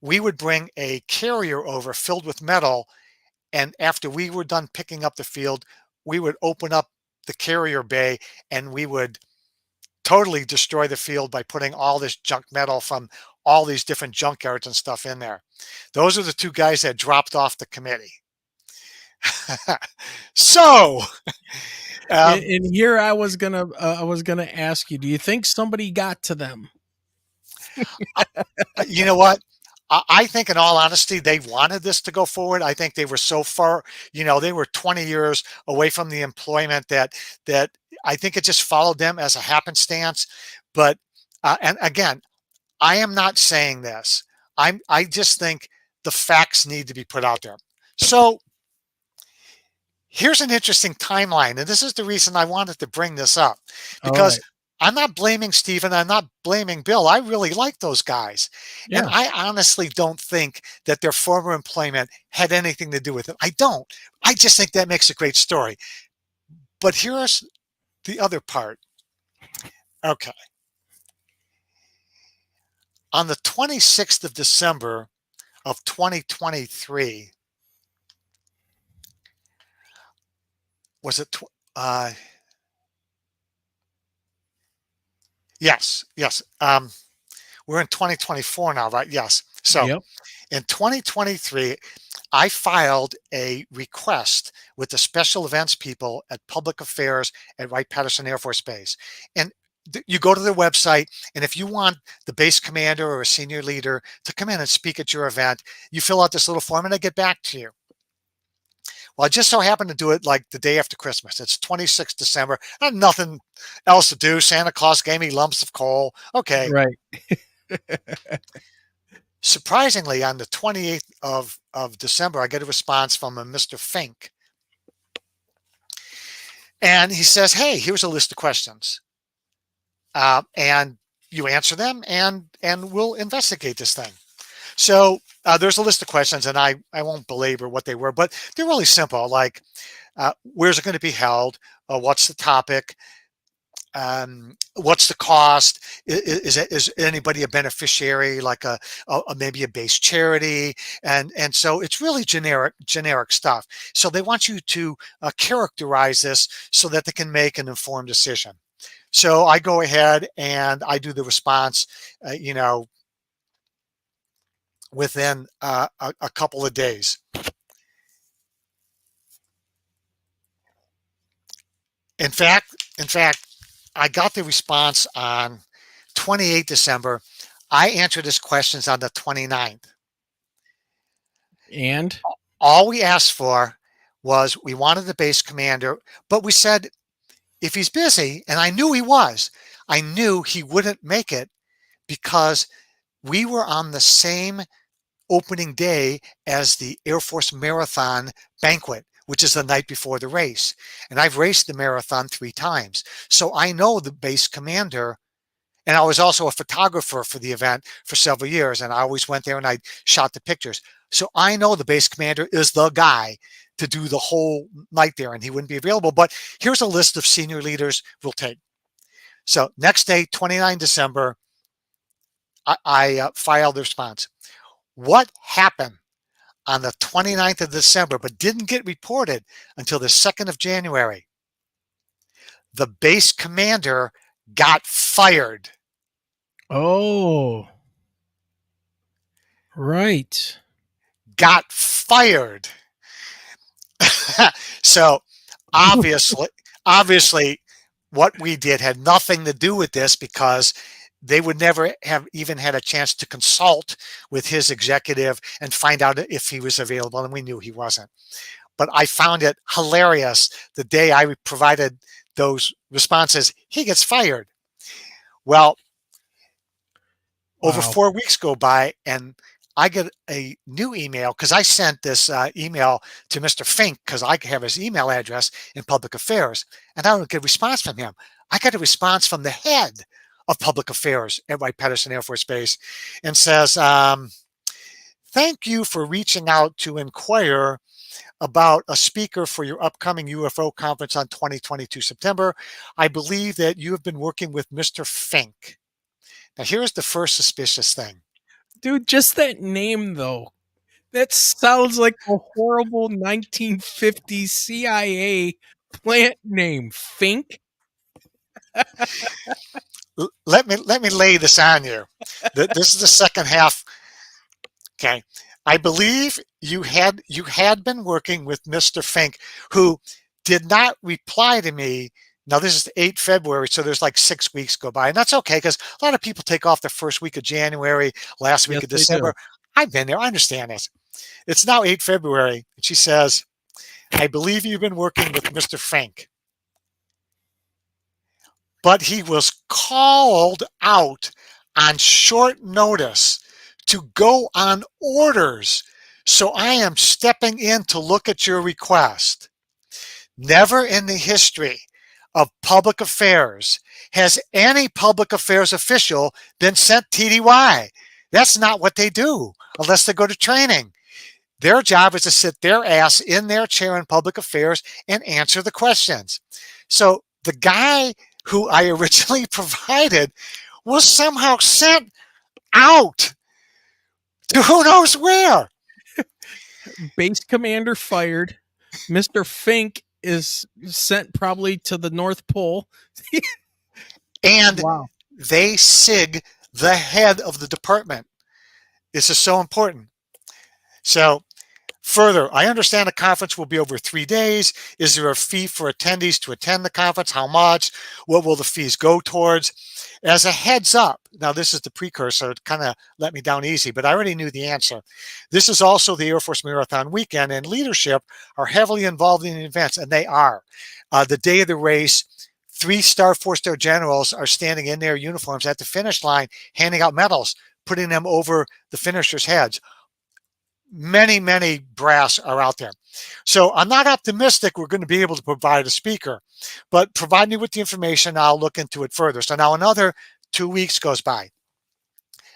we would bring a carrier over filled with metal, and after we were done picking up the field, we would open up the carrier bay and we would totally destroy the field by putting all this junk metal from all these different junkyards and stuff in there. Those are the 2 guys that dropped off the committee. So, and here I was gonna ask you, do you think somebody got to them? You know what? I think, in all honesty, they wanted this to go forward. I think they were so far, they were 20 years away from the employment that I think it just followed them as a happenstance. But and again, I am not saying this. I just think the facts need to be put out there. So here's an interesting timeline, and this is the reason I wanted to bring this up, because I'm not blaming Stephen. I'm not blaming Bill. I really like those guys. Yeah. And I honestly don't think that their former employment had anything to do with it. I don't. I just think that makes a great story. But here's the other part. Okay. On the 26th of December of 2023, was it? Yes. We're in 2024 now, right? Yes. So in 2023, I filed a request with the special events people at public affairs at Wright-Patterson Air Force Base. And you go to their website, and if you want the base commander or a senior leader to come in and speak at your event, you fill out this little form and I get back to you. Well, I just so happened to do it like the day after Christmas. It's 26th December. I had nothing else to do. Santa Claus gave me lumps of coal. Okay. Right. Surprisingly, on the 28th of December, I get a response from a Mr. Fink. And he says, hey, here's a list of questions. And you answer them, and we'll investigate this thing. So there's a list of questions, and I won't belabor what they were, but they're really simple. Like, where's it going to be held? What's the topic? What's the cost? Is anybody a beneficiary, like a maybe a base charity? And so it's really generic stuff. So they want you to characterize this so that they can make an informed decision. So I go ahead and I do the response, within a couple of days. In fact, I got the response on 28 December. I answered his questions on the 29th. And all we asked for was we wanted the base commander, but we said if he's busy, and I knew he was, I knew he wouldn't make it because we were on the same opening day as the Air Force Marathon banquet, which is the night before the race. And I've raced the marathon 3 times. So I know the base commander, and I was also a photographer for the event for several years. And I always went there and I shot the pictures. So I know the base commander is the guy to do the whole night there, and he wouldn't be available. But here's a list of senior leaders we'll take. So next day, 29 December, I filed the response. What happened on the 29th of December, but didn't get reported until the 2nd of January? The base commander got fired. Oh, right. got fired. So obviously what we did had nothing to do with this, because they would never have even had a chance to consult with his executive and find out if he was available, and we knew he wasn't. But I found it hilarious the day I provided those responses, he gets fired. Well, over 4 weeks go by, and I get a new email, because I sent this email to Mr. Fink, because I have his email address in public affairs, and I don't get a response from him. I got a response from the head of public affairs at Wright-Patterson Air Force Base, and says, thank you for reaching out to inquire about a speaker for your upcoming UFO conference on 2022 September. I believe that you have been working with Mr. Fink. Now, here's the first suspicious thing. Dude, just that name, though. That sounds like a horrible 1950s CIA plant name. Fink? Let me lay this on you. This is the second half. Okay. I believe you had been working with Mr. Fink, who did not reply to me. Now, this is 8 February, so there's like 6 weeks go by, and that's okay, because a lot of people take off the first week of January, last week of December. I've been there. I understand this. It's now 8 February, and she says, I believe you've been working with Mr. Fink. But he was called out on short notice to go on orders. So I am stepping in to look at your request. Never in the history of public affairs has any public affairs official been sent TDY. That's not what they do unless they go to training. Their job is to sit their ass in their chair in public affairs and answer the questions. So the guy who I originally provided was somehow sent out to who knows where. Base commander fired. Mr. Fink is sent probably to the North Pole. And they SIG the head of the department. This is so important. So further, I understand the conference will be over 3 days. Is there a fee for attendees to attend the conference? How much? What will the fees go towards? As a heads up, now this is the precursor, it kind of let me down easy, but I already knew the answer. This is also the Air Force Marathon weekend, and leadership are heavily involved in the events, and they are. The day of the race, 3-star, 4-star generals are standing in their uniforms at the finish line, handing out medals, putting them over the finishers' heads. Many, many brass are out there. So I'm not optimistic we're going to be able to provide a speaker, but provide me with the information. I'll look into it further. So now another 2 weeks goes by.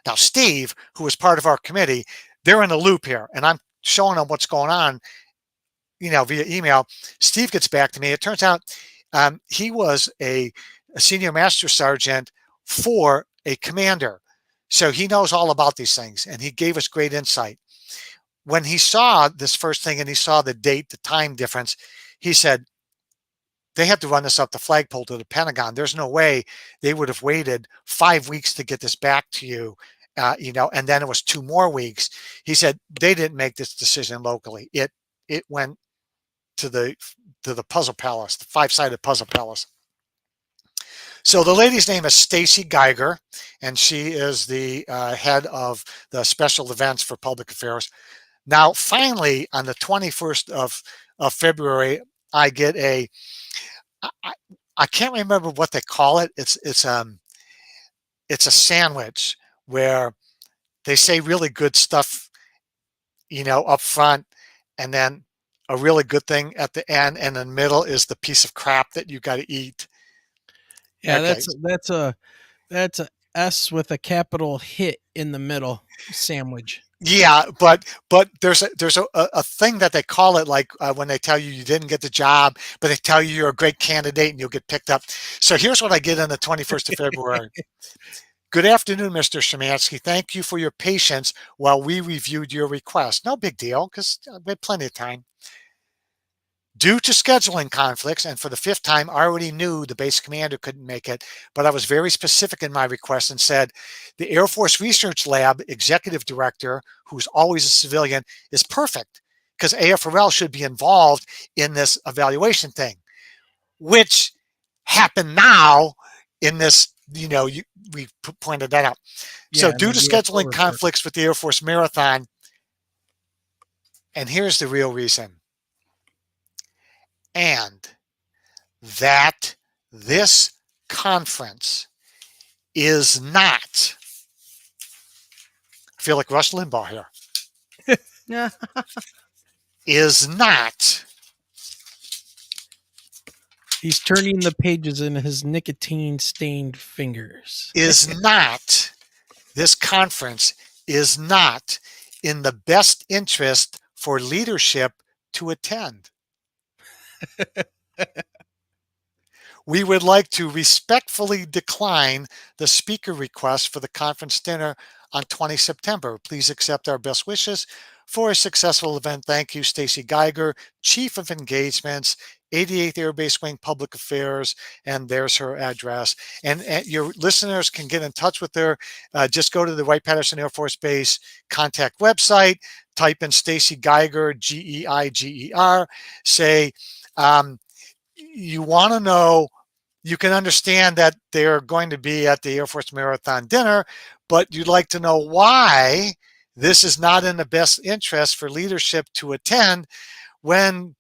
Now, Steve, who is part of our committee, they're in the loop here, and I'm showing them what's going on, via email. Steve gets back to me. It turns out he was a senior master sergeant for a commander. So he knows all about these things, and he gave us great insight. When he saw this first thing and he saw the date, the time difference, he said, they have to run this up the flagpole to the Pentagon. There's no way they would have waited 5 weeks to get this back to you, and then it was 2 more weeks. He said, they didn't make this decision locally. It went to the puzzle palace, the 5-sided puzzle palace. So the lady's name is Stacy Geiger, and she is the head of the special events for public affairs. Now, finally, on the 21st of February, I get I can't remember what they call it. It's a sandwich where they say really good stuff, up front, and then a really good thing at the end, and in the middle is the piece of crap that you got to eat. Yeah, okay. That's a S with a capital hit in the middle sandwich. Yeah, but there's a thing that they call it, like when they tell you didn't get the job, but they tell you you're a great candidate and you'll get picked up. So here's what I get on the 21st of February. Good afternoon, Mr. Szymanski. Thank you for your patience while we reviewed your request. No big deal, because we had plenty of time. Due to scheduling conflicts, and for the 5th time, I already knew the base commander couldn't make it, but I was very specific in my request and said, the Air Force Research Lab executive director, who's always a civilian, is perfect because AFRL should be involved in this evaluation thing, which happened now in this, we pointed that out. So Yeah, due to the scheduling UFO conflicts with the Air Force Marathon, and here's the real reason, and that this conference is not, I feel like Rush Limbaugh here, is not, He's turning the pages in his nicotine-stained fingers. this conference is not in the best interest for leadership to attend. We would like to respectfully decline the speaker request for the conference dinner on 20 September. Please accept our best wishes for a successful event. Thank you, Stacy Geiger, Chief of Engagements, 88th Air Base Wing Public Affairs, and there's her address. And your listeners can get in touch with her. Just go to the Wright-Patterson Air Force Base contact website, type in Stacy Geiger, Geiger, say, you want to know, you can understand that they're going to be at the Air Force Marathon dinner, but you'd like to know why this is not in the best interest for leadership to attend when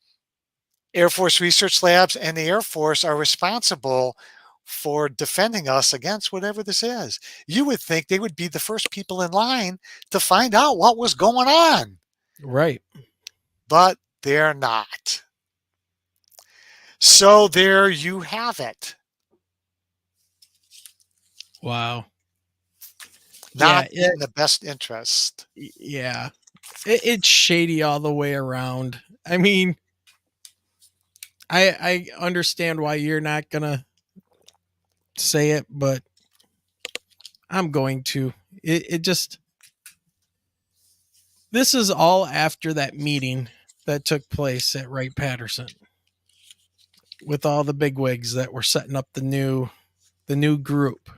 Air Force Research Labs and the Air Force are responsible for defending us against whatever this is. You would think they would be the first people in line to find out what was going on. Right. But they're not. So there you have it. Wow. Not in the best interest. Yeah. It's shady all the way around. I mean, I understand why you're not going to say it, but I'm going to. It just, this is all after that meeting that took place at Wright-Patterson with all the bigwigs that were setting up the new group.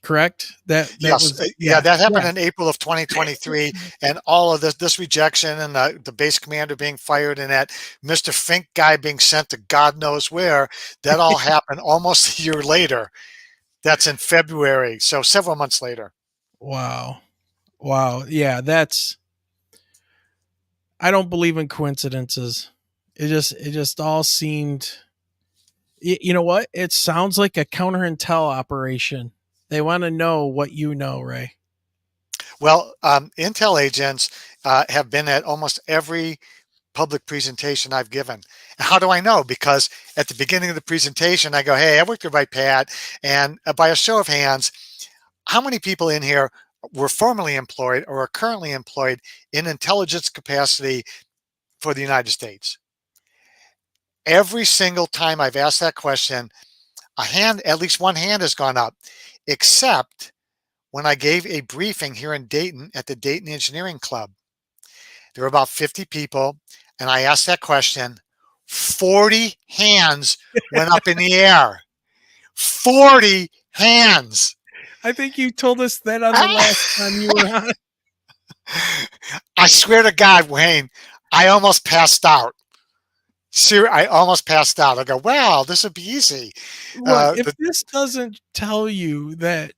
Correct? That yes, was, that happened in April of 2023, and all of this rejection and the base commander being fired and that Mr. Fink guy being sent to God knows where, that all happened almost a year later. That's in February, so several months later. Wow. Yeah, I don't believe in coincidences. It just all seemed, you know what? It sounds like a counter intel operation. They want to know what you know, Ray. Well, intel agents have been at almost every public presentation I've given. And how do I know? Because at the beginning of the presentation, I go, hey, I worked at Wright-Pat, and by a show of hands, how many people in here were formerly employed or are currently employed in intelligence capacity for the United States? Every single time I've asked that question, at least one hand has gone up, except when I gave a briefing here in Dayton at the Dayton Engineering Club. There were about 50 people, and I asked that question. 40 hands went up in the air. 40 hands. I think you told us that on the last time you were on. I swear to God, Wayne, I almost passed out. I almost passed out. I go, wow, this would be easy. Look, if this doesn't tell you that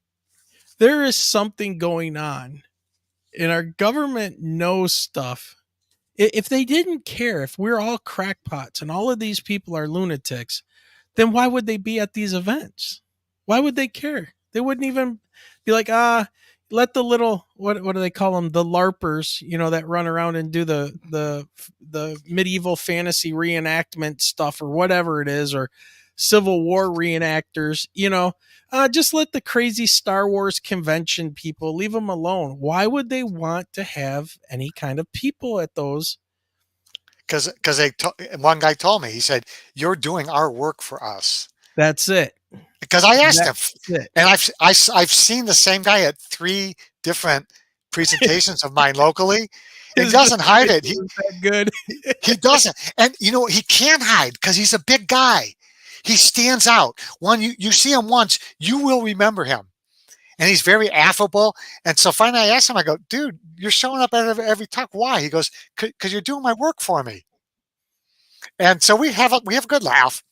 there is something going on and our government knows stuff, if they didn't care, if we're all crackpots and all of these people are lunatics, then why would they be at these events? Why would they care? They wouldn't even be like, let the little, what do they call them? The LARPers, that run around and do the medieval fantasy reenactment stuff or whatever it is, or Civil War reenactors, just let the crazy Star Wars convention people, leave them alone. Why would they want to have any kind of people at those? Because one guy told me, he said, you're doing our work for us. That's it. Because I asked him, and I've seen the same guy at 3 different presentations of mine locally. He doesn't hide it. Good. He doesn't. And he can't hide because he's a big guy. He stands out. When you see him once, you will remember him. And he's very affable. And so finally I asked him, I go, dude, you're showing up at every talk. Why? He goes, because you're doing my work for me. And so we have a good laugh.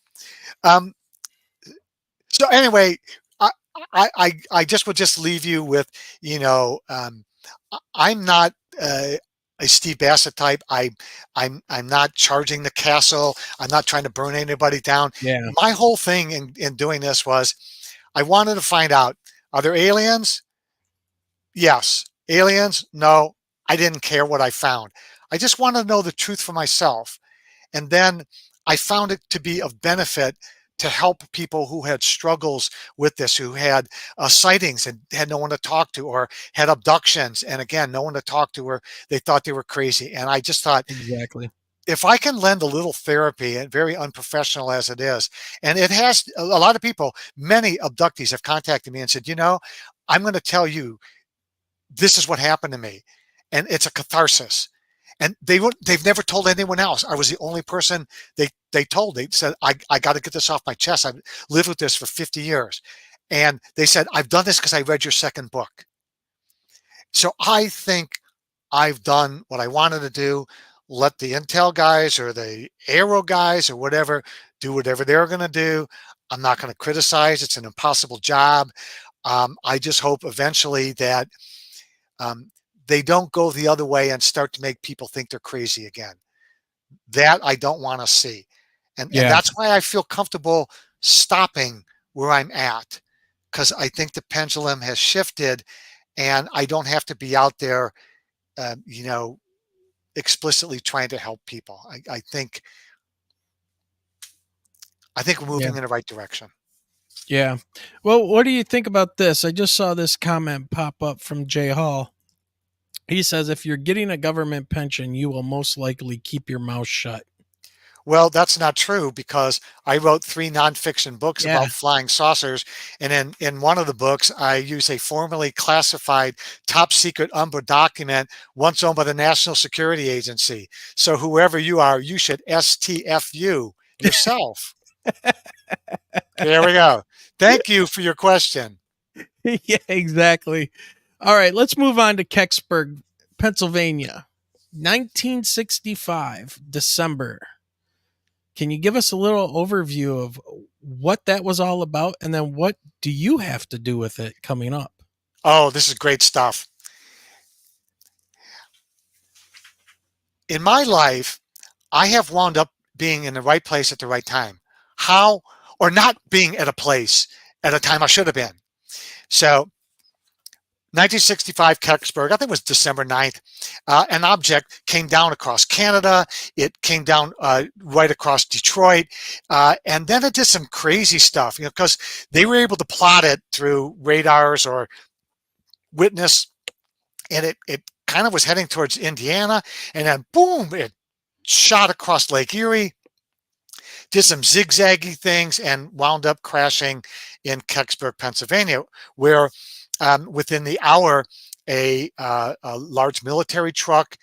So anyway, I just would just leave you with, I'm not a Steve Bassett type. I'm not charging the castle. I'm not trying to burn anybody down. Yeah. My whole thing in doing this was I wanted to find out, are there aliens? Yes. Aliens? No. I didn't care what I found. I just wanted to know the truth for myself. And then I found it to be of benefit to help people who had struggles with this, who had sightings and had no one to talk to, or had abductions, and again, no one to talk to, or they thought they were crazy. And I just thought, exactly, if I can lend a little therapy, and very unprofessional as it is, and it has a lot of people, many abductees have contacted me and said, I'm going to tell you, this is what happened to me. And it's a catharsis. And they've never told anyone else. I was the only person they told. They said, I got to get this off my chest. I've lived with this for 50 years. And they said, I've done this because I read your second book. So I think I've done what I wanted to do. Let the Intel guys or the AARO guys or whatever do whatever they're going to do. I'm not going to criticize. It's an impossible job. I just hope eventually that they don't go the other way and start to make people think they're crazy again. That I don't want to see. And that's why I feel comfortable stopping where I'm at, because I think the pendulum has shifted and I don't have to be out there, explicitly trying to help people. I think we're moving in the right direction. Yeah. Well, what do you think about this? I just saw this comment pop up from Jay Hall. He says, if you're getting a government pension, you will most likely keep your mouth shut. Well, that's not true, because I wrote 3 nonfiction books about flying saucers. And in one of the books, I use a formerly classified top secret Umbra document once owned by the National Security Agency. So whoever you are, you should STFU yourself. There we go. Thank you for your question. Yeah, exactly. All right, let's move on to Kecksburg, Pennsylvania, 1965, December. Can you give us a little overview of what that was all about, and then what do you have to do with it coming up? Oh, this is great stuff. In my life, I have wound up being in the right place at the right time. How? Or not being at a place at a time I should have been. So 1965, Kecksburg, I think it was December 9th, an object came down across Canada. It came down right across Detroit. And then it did some crazy stuff, because they were able to plot it through radars or witness. And it kind of was heading towards Indiana. And then boom, it shot across Lake Erie, did some zigzaggy things, and wound up crashing in Kecksburg, Pennsylvania, where within the hour, a large military truck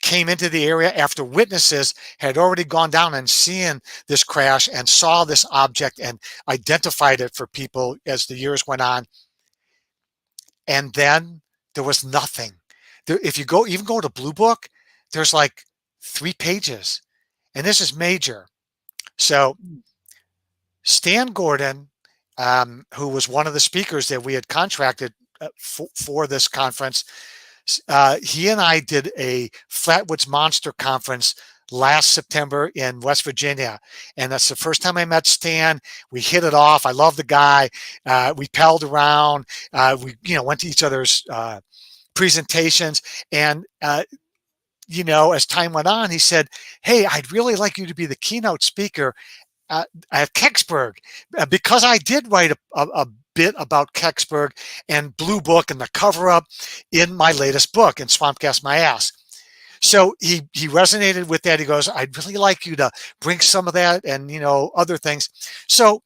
came into the area after witnesses had already gone down and seen this crash and saw this object and identified it for people as the years went on. And then there was nothing. If you even go to Blue Book, there's like 3 pages, and this is major. So Stan Gordon, who was one of the speakers that we had contracted for this conference, he and I did a Flatwoods Monster Conference last September in West Virginia. And that's the first time I met Stan. We hit it off. I love the guy. We palled around. We went to each other's presentations. And, as time went on, he said, hey, I'd really like you to be the keynote speaker at Kecksburg, because I did write a bit about Kecksburg and Blue Book and the cover-up in my latest book, In Swamp Gas My Ass. So he resonated with that. He goes, I'd really like you to bring some of that and, other things. So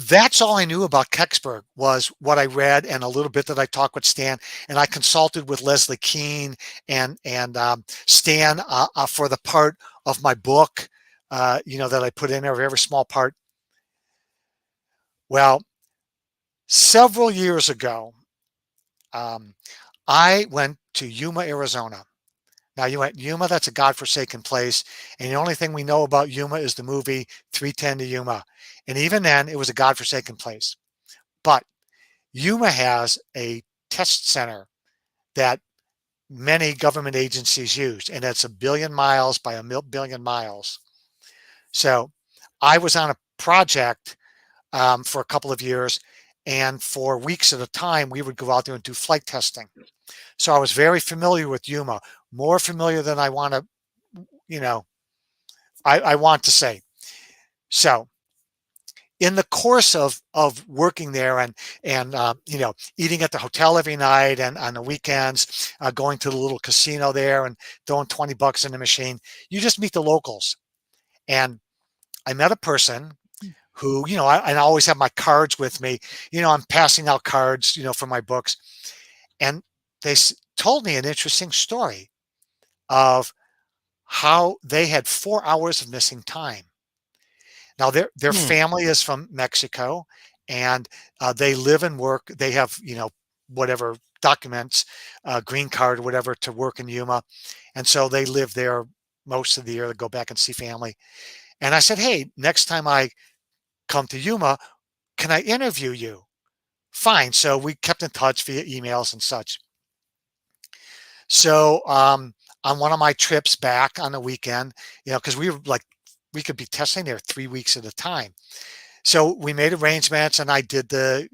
that's all I knew about Kecksburg was what I read and a little bit that I talked with Stan, and I consulted with Leslie Keene and Stan for the part of my book, that I put in there, every small part. Well, several years ago, I went to Yuma, Arizona. Now, Yuma, that's a godforsaken place, and the only thing we know about Yuma is the movie 310 to Yuma. And even then, it was a godforsaken place. But Yuma has a test center that many government agencies use, and it's 1 billion miles by 1 billion miles. So I was on a project for a couple of years, and for weeks at a time, we would go out there and do flight testing. So I was very familiar with Yuma, more familiar than I want to, I want to say. So in the course of working there and eating at the hotel every night and on the weekends, going to the little casino there and throwing $20 in the machine, you just meet the locals. And I met a person who, I always have my cards with me. I'm passing out cards, for my books. And they told me an interesting story of how they had 4 hours of missing time. Now, their family is from Mexico, and they live and work. They have, whatever documents, green card or whatever, to work in Yuma. And so they live there most of the year. They go back and see family. And I said, hey, next time I come to Yuma, can I interview you? Fine. So we kept in touch via emails and such. So on one of my trips back on the weekend, because we could be testing there 3 weeks at a time. So we made arrangements, and I did the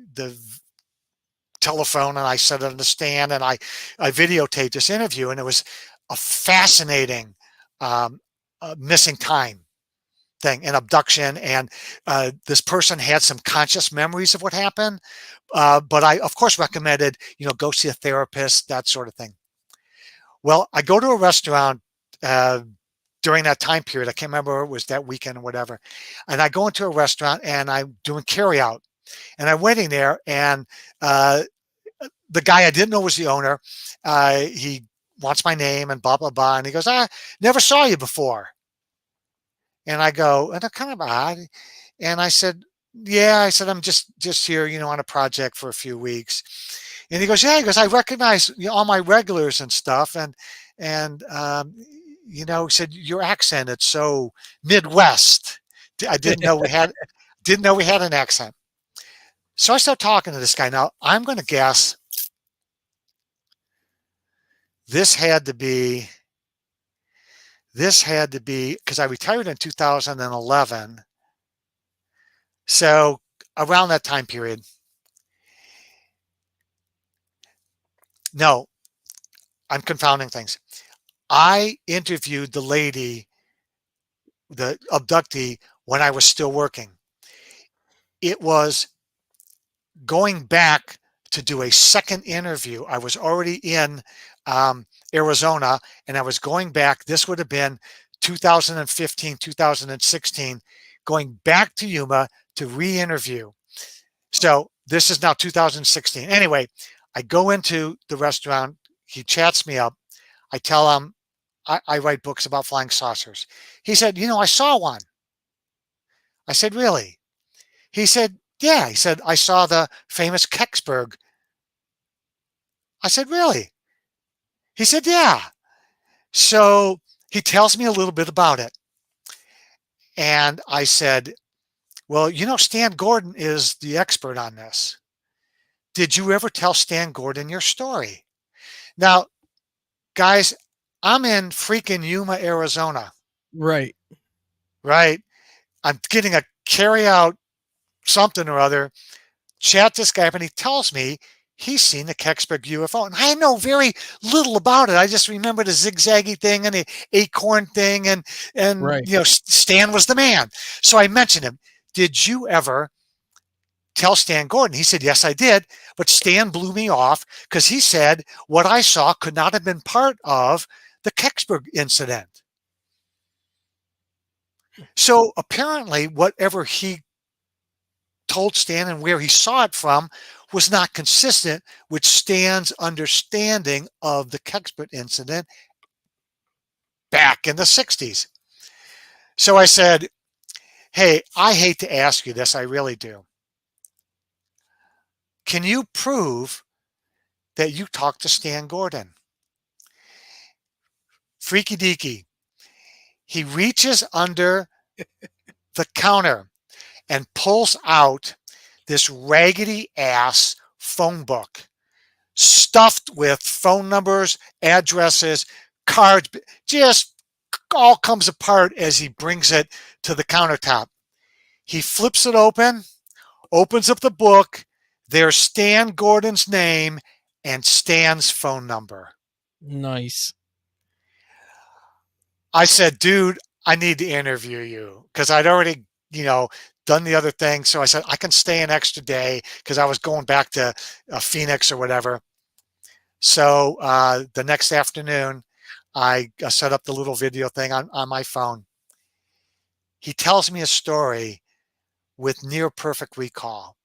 telephone, and I set it on the stand, and I videotaped this interview, and it was a fascinating missing time thing, an abduction, and this person had some conscious memories of what happened, but I, of course, recommended, go see a therapist, that sort of thing. Well, I go to a restaurant during that time period. I can't remember, it was that weekend or whatever. And I go into a restaurant, and I'm doing carry out. And I'm waiting there, and the guy I didn't know was the owner. He wants my name and blah, blah, blah. And he goes, I never saw you before. And I go, and kind of odd. And I said, yeah, I said, I'm just here, on a project for a few weeks. And he goes, yeah, he goes, I recognize all my regulars and stuff. And he said, your accent, it's so Midwest. I didn't know we had an accent. So I start talking to this guy. Now I'm going to guess this had to be because I retired in 2011. So around that time period. No, I'm confounding things. I interviewed the lady, the abductee, when I was still working. It was going back to do a second interview. I was already in Arizona, and I was going back. This would have been 2015, 2016, going back to Yuma to re-interview. So this is now 2016. Anyway, I go into the restaurant. He chats me up. I tell him I write books about flying saucers. He said, I saw one. I said, really? He said, yeah. He said, I saw the famous Kecksburg. I said, really? He said, yeah. So he tells me a little bit about it. And I said, well, Stan Gordon is the expert on this. Did you ever tell Stan Gordon your story? Now, guys, I'm in freaking Yuma, Arizona. Right. Right. I'm getting a carry out something or other, chat this guy up, and he tells me he's seen the Kecksburg UFO. And I know very little about it. I just remember the zigzaggy thing and the acorn thing, and right. Stan was the man. So I mentioned him. Did you ever tell Stan Gordon? He said, yes, I did. But Stan blew me off because he said what I saw could not have been part of the Kecksburg incident. So apparently whatever he told Stan and where he saw it from was not consistent with Stan's understanding of the Kecksburg incident back in the 60s. So I said, hey, I hate to ask you this, I really do. Can you prove that you talked to Stan Gordon? Freaky deaky. He reaches under the counter and pulls out this raggedy ass phone book stuffed with phone numbers, addresses, cards, just all comes apart as he brings it to the countertop. He flips it open, opens up the book. There's Stan Gordon's name and Stan's phone number. Nice. I said, dude, I need to interview you because I'd already, done the other thing. So I said, I can stay an extra day because I was going back to Phoenix or whatever. So the next afternoon, I set up the little video thing on my phone. He tells me a story with near perfect recall.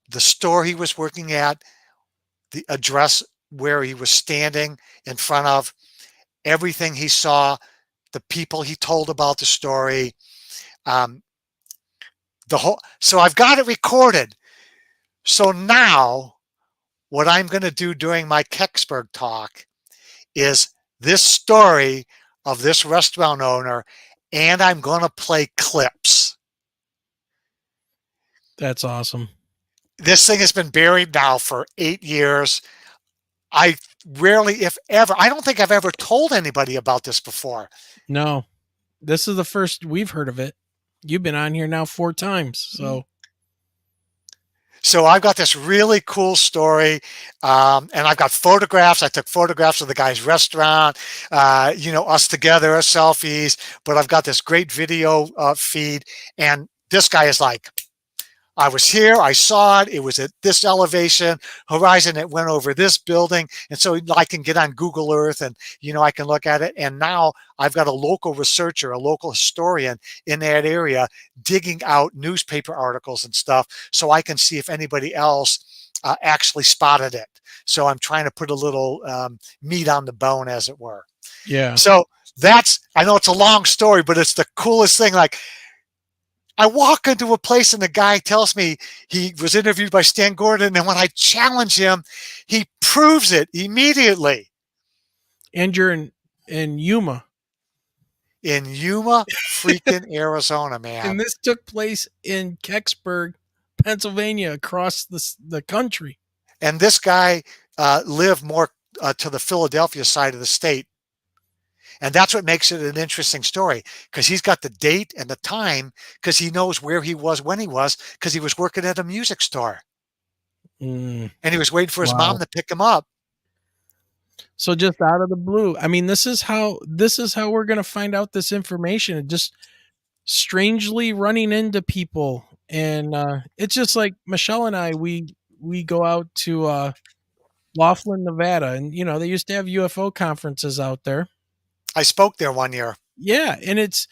The store he was working at, the address where he was standing in front of, everything he saw, the people he told about the story, so I've got it recorded. So now what I'm going to do during my Kecksburg talk is this story of this restaurant owner, and I'm going to play clips. That's awesome. This thing has been buried now for 8 years. I rarely, if ever, I don't think I've ever told anybody about this before. No, this is the first we've heard of it. You've been on here now 4 times. So I've got this really cool story, and I've got photographs. I took photographs of the guy's restaurant, us together, selfies, but I've got this great video feed. And this guy is like, I was here, I saw it, it was at this elevation, horizon, it went over this building. And so I can get on Google Earth and, I can look at it. And now I've got a local researcher, a local historian in that area digging out newspaper articles and stuff so I can see if anybody else actually spotted it. So I'm trying to put a little meat on the bone, as it were. Yeah. So I know it's a long story, but it's the coolest thing. Like, I walk into a place and the guy tells me he was interviewed by Stan Gordon, and when I challenge him, he proves it immediately. And you're in Yuma. In Yuma, freaking Arizona, man. And this took place in Kecksburg, Pennsylvania, across the country. And this guy lived more to the Philadelphia side of the state. And that's what makes it an interesting story, because he's got the date and the time, because he knows where he was when he was, because he was working at a music store. And he was waiting for his mom to pick him up. So just out of the blue, I mean, this is how we're going to find out this information. Just strangely running into people. And it's just like Michelle and I, we go out to Laughlin, Nevada, and they used to have UFO conferences out there. I spoke there one year. Yeah, and it's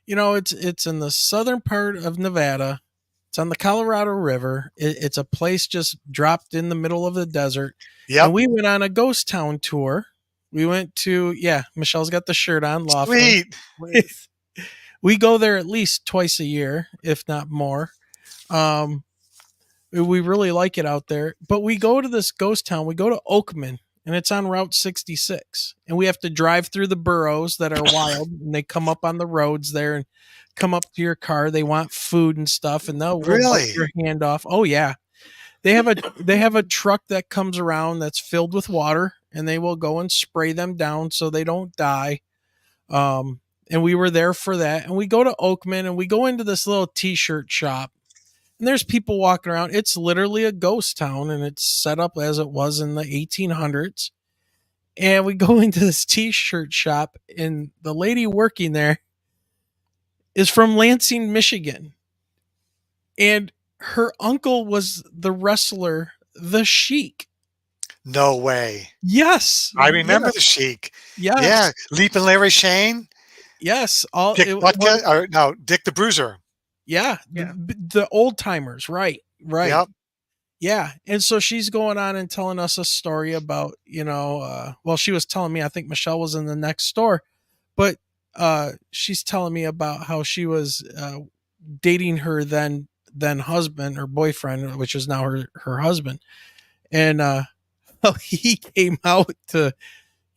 it's in the southern part of Nevada. It's on the Colorado River. It's a place just dropped in the middle of the desert. Yeah. And we went on a ghost town tour. We went to Michelle's got the shirt on. Laughlin. Sweet. We go there at least twice a year, if not more. We really like it out there. But we go to this ghost town. We go to Oakman. And it's on Route 66. And we have to drive through the burrows that are wild. And they come up on the roads there and come up to your car. They want food and stuff. And they'll really bite your hand off. Oh, yeah. They have a truck that comes around that's filled with water. And they will go and spray them down so they don't die. And we were there for that. And we go to Oakman and we go into this little T-shirt shop. And there's people walking around. It's literally a ghost town, and it's set up as it was in the 1800s. And we go into this T-shirt shop, and the lady working there is from Lansing, Michigan. And her uncle was the wrestler, The Sheik. No way. Yes. I remember The Sheik. Yes. Yeah. Leaping Larry Shane. Yes. Dick the Bruiser. Yeah, the old timers, right. Yep. Yeah, and so she's going on and telling us a story about, well, she was telling me, I think Michelle was in the next store, but she's telling me about how she was dating her then husband or boyfriend, which is now her husband, and how he came out to,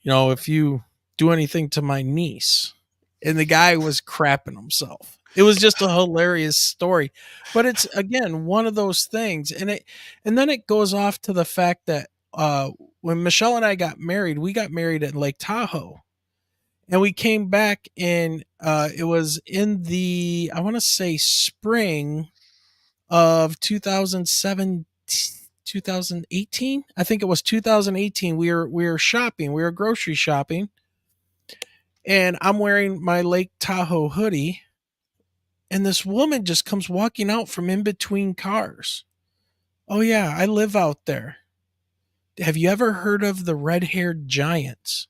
if you do anything to my niece, and the guy was crapping himself. It was just a hilarious story, but it's again one of those things, and then it goes off to the fact that when Michelle and I got married, we got married at Lake Tahoe, and we came back and it was in the, I want to say, spring of 2007, 2018. I think it was 2018. We were shopping, we were grocery shopping, and I'm wearing my Lake Tahoe hoodie, and this woman just comes walking out from in between cars. Oh yeah, I live out there. Have you ever heard of the red-haired giants?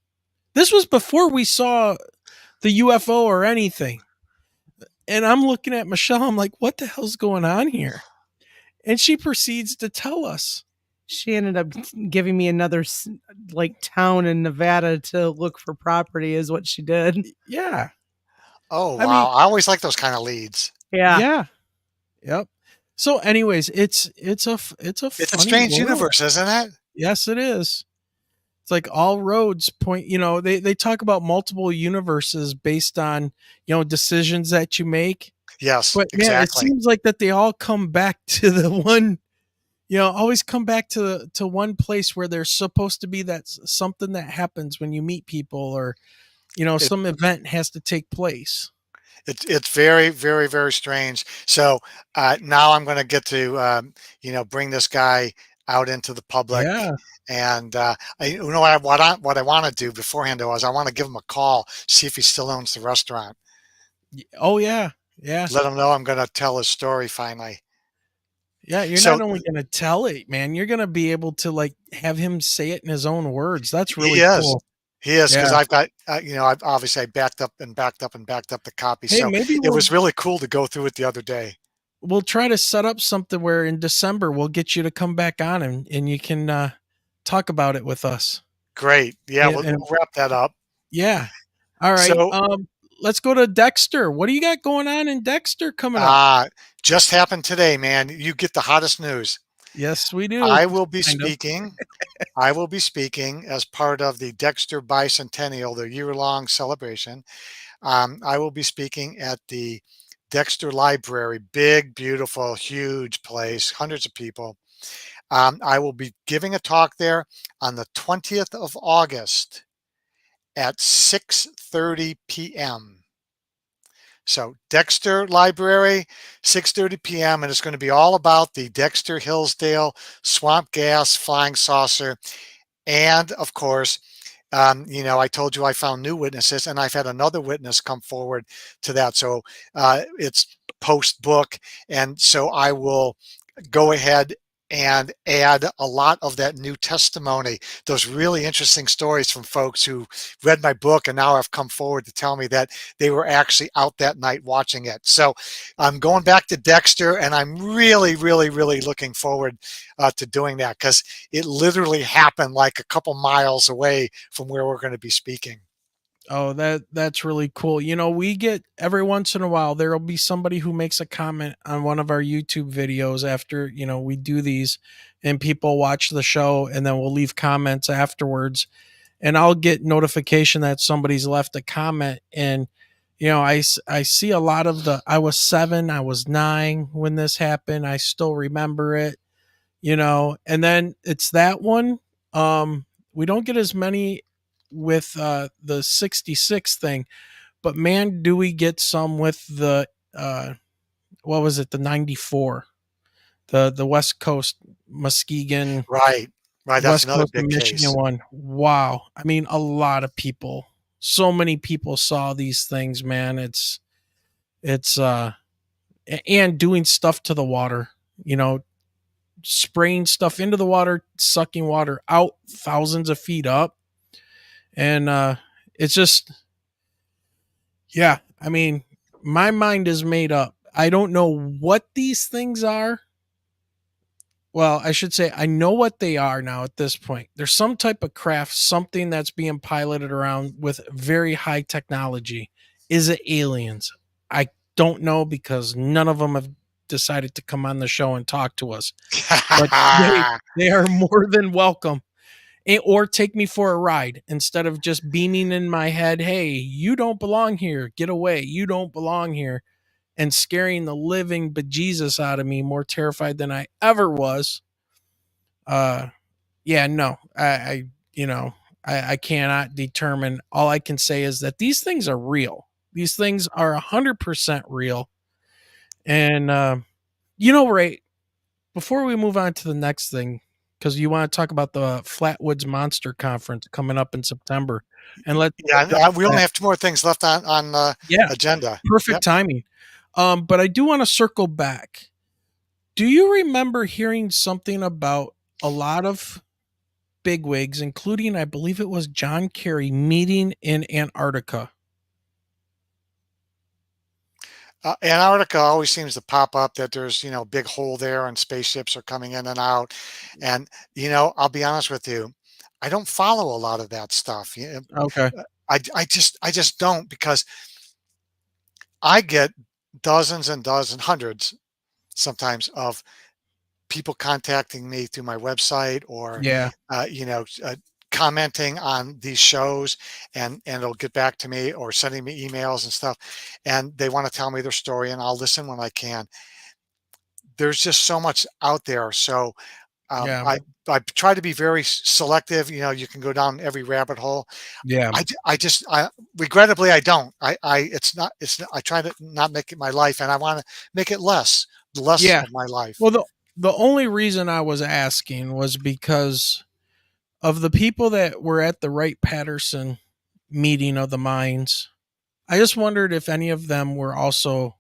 This was before we saw the UFO or anything. And I'm looking at Michelle, I'm like, what the hell's going on here? And she proceeds to tell us. She ended up giving me another town in Nevada to look for property is what she did. Yeah. Oh, wow. I always like those kind of leads. Yeah. Yeah. Yep. So anyways, it's a strange universe, isn't it? Yes, it is. It's like all roads point, they talk about multiple universes based on, decisions that you make. Yes, but exactly. Yeah, it seems like that they all come back to the one, always come back to one place where there's supposed to be that something that happens when you meet people, or, some event has to take place. It's very, very, very strange. So now I'm going to get to, bring this guy out into the public. Yeah. And what I want to do beforehand though is I want to give him a call, see if he still owns the restaurant. Oh yeah, yeah. Let him know I'm going to tell his story finally. Yeah, you're not only going to tell it, man. You're going to be able to have him say it in his own words. That's really cool. He is, because I've got, I've obviously backed up the copy. Hey, so maybe it was really cool to go through it the other day. We'll try to set up something where in December we'll get you to come back on and you can talk about it with us. Great. Yeah, we'll wrap that up. Yeah. All right. So, let's go to Dexter. What do you got going on in Dexter coming up? Just happened today, man. You get the hottest news. Yes, we do. I will be speaking. I will be speaking as part of the Dexter Bicentennial, the year-long celebration. I will be speaking at the Dexter Library, big, beautiful, huge place, hundreds of people. I will be giving a talk there on the 20th of August at 6:30 p.m. So Dexter Library, 6:30 p.m. And it's going to be all about the Dexter Hillsdale swamp gas flying saucer. And of course, I told you I found new witnesses, and I've had another witness come forward to that. So it's post book. And so I will go ahead and add a lot of that new testimony, those really interesting stories from folks who read my book and now have come forward to tell me that they were actually out that night watching it. So I'm going back to Dexter, and I'm really, really, really looking forward to doing that, because it literally happened like a couple miles away from where we're going to be speaking. Oh, that's really cool. We get every once in a while, there'll be somebody who makes a comment on one of our YouTube videos after, we do these, and people watch the show, and then we'll leave comments afterwards, and I'll get notification that somebody's left a comment. And, I see a lot of I was 7, I was 9 when this happened. I still remember it, and then it's that one. We don't get as many with the 66 thing, but man, do we get some with the what was it, the 94, the West Coast Muskegon, right that's West another Coast big Michigan case. one. Wow. I mean, a lot of people, so many people saw these things, man. It's and doing stuff to the water, spraying stuff into the water, sucking water out thousands of feet up. And it's just, yeah, I mean, my mind is made up. I don't know what these things are. Well, I should say I know what they are now at this point. There's some type of craft, something that's being piloted around with very high technology. Is it aliens? I don't know because none of them have decided to come on the show and talk to us. But they are more than welcome. Or take me for a ride instead of just beaming in my head, hey, you don't belong here. Get away. You don't belong here. And scaring the living bejesus out of me, more terrified than I ever was. Yeah, no, I cannot determine. All I can say is that these things are real. These things are 100% real. And, Ray, before we move on to the next thing, because you want to talk about the Flatwoods Monster Conference coming up in September, and we only have 2 more things left on the agenda. Perfect timing. But I do want to circle back. Do you remember hearing something about a lot of bigwigs, including, I believe it was John Kerry, meeting in Antarctica? Antarctica always seems to pop up that there's, big hole there and spaceships are coming in and out. And, I'll be honest with you, I don't follow a lot of that stuff. Okay. I just don't, because I get dozens and dozens, hundreds sometimes of people contacting me through my website or, commenting on these shows, and it'll get back to me, or sending me emails and stuff. And they want to tell me their story, and I'll listen when I can. There's just so much out there. So I try to be very selective. You can go down every rabbit hole. Yeah. Regrettably, I don't. It's not. I try to not make it my life, and I want to make it less of my life. Well, the only reason I was asking was because of the people that were at the Wright-Patterson meeting of the minds. I just wondered if any of them were also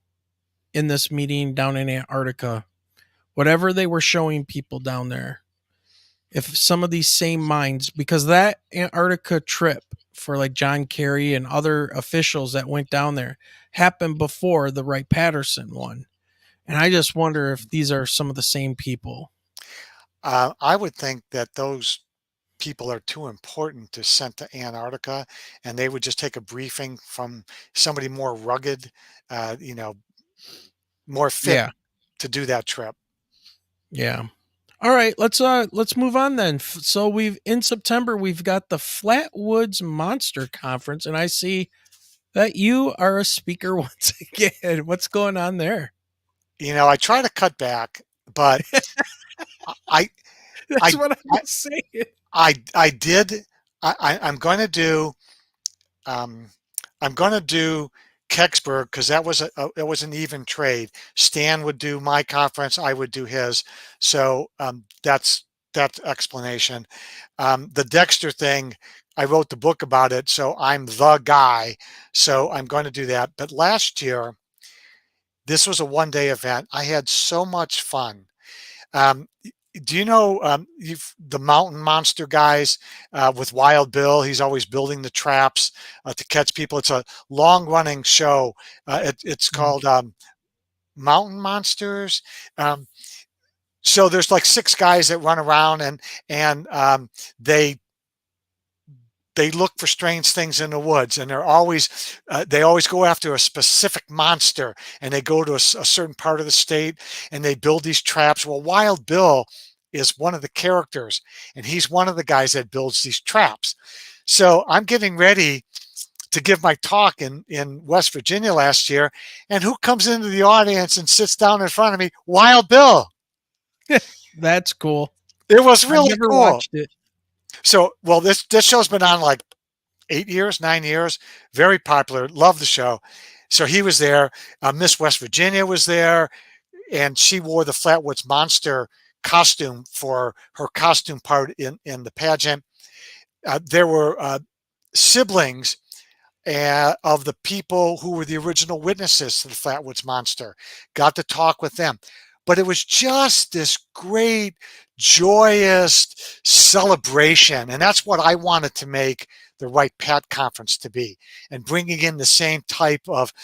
in this meeting down in Antarctica. Whatever they were showing people down there, if some of these same minds, because that Antarctica trip for like John Kerry and other officials that went down there happened before the Wright-Patterson one. And I just wonder if these are some of the same people. I would think that those people are too important to send to Antarctica, and they would just take a briefing from somebody more rugged, more fit to do that trip. Yeah. All right, let's move on then. So in September we've got the Flatwoods Monster Conference, and I see that you are a speaker once again. What's going on there? I try to cut back, but That's what I was saying. I'm going to do Kecksburg, because it was an even trade. Stan would do my conference, I would do his. So that's explanation. The Dexter thing, I wrote the book about it, so I'm the guy. So I'm going to do that. But last year, this was a one-day event. I had so much fun. Do you know the mountain monster guys with Wild Bill? He's always building the traps to catch people. It's a long-running show. It's called Mountain Monsters. So there's like 6 guys that run around, and they look for strange things in the woods, and they always go after a specific monster, and they go to a certain part of the state, and they build these traps. Well, Wild Bill is one of the characters, and he's one of the guys that builds these traps. So I'm getting ready to give my talk in West Virginia last year, and who comes into the audience and sits down in front of me? Wild Bill. That's cool. It was really I've never cool. watched it. So, well, this show's been on like 9 years, very popular. Love the show. So he was there. Miss West Virginia was there, and she wore the Flatwoods Monster costume for her costume part in the pageant. There were siblings of the people who were the original witnesses to the Flatwoods Monster. Got to talk with them. But it was just this great, joyous celebration. And that's what I wanted to make the Wright-Pat conference to be, and bringing in the same type of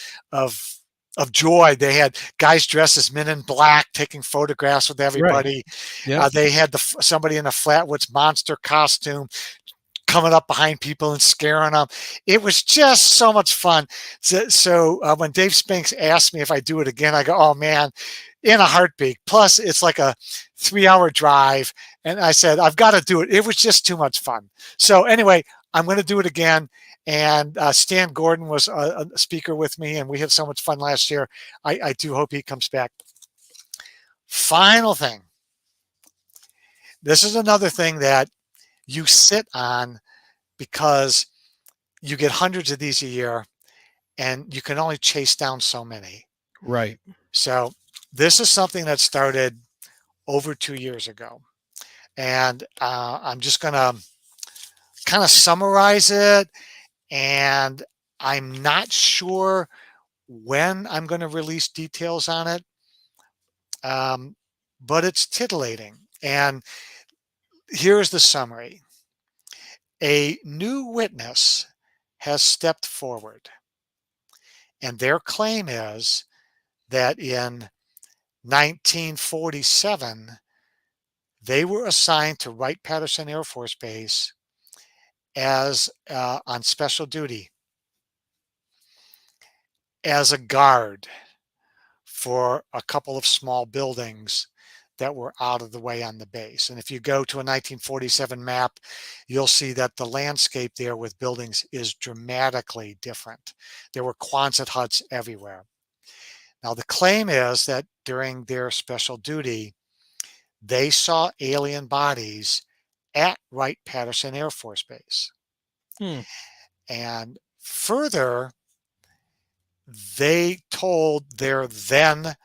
of joy. They had guys dressed as men in black taking photographs with everybody. Yep. They had somebody in a Flatwoods monster costume coming up behind people and scaring them. It was just so much fun. So when Dave Spinks asked me if I do it again, I go, oh man, in a heartbeat. Plus, it's like a 3-hour drive. And I said, I've got to do it. It was just too much fun. So anyway, I'm going to do it again. And Stan Gordon was a speaker with me, and we had so much fun last year. I do hope he comes back. Final thing. This is another thing that you sit on because you get hundreds of these a year, and you can only chase down so many. Right. So this is something that started over 2 years ago. And I'm just going to kind of summarize it. And I'm not sure when I'm going to release details on it, but it's titillating. And here's the summary. A new witness has stepped forward, and their claim is that in 1947, they were assigned to Wright-Patterson Air Force Base as on special duty as a guard for a couple of small buildings that were out of the way on the base. And if you go to a 1947 map, you'll see that the landscape there with buildings is dramatically different. There were Quonset huts everywhere. Now, the claim is that during their special duty, they saw alien bodies at Wright-Patterson Air Force Base. And further, they told their then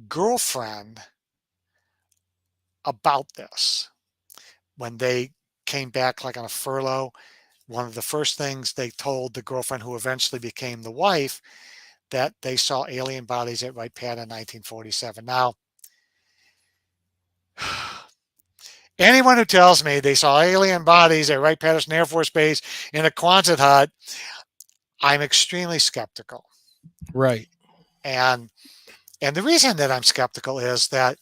girlfriend about this. When they came back like on a furlough, one of the first things they told the girlfriend, who eventually became the wife, that they saw alien bodies at Wright-Pat in 1947. Now, anyone who tells me they saw alien bodies at Wright-Patterson Air Force Base in a Quonset hut, I'm extremely skeptical. Right. And the reason that I'm skeptical is that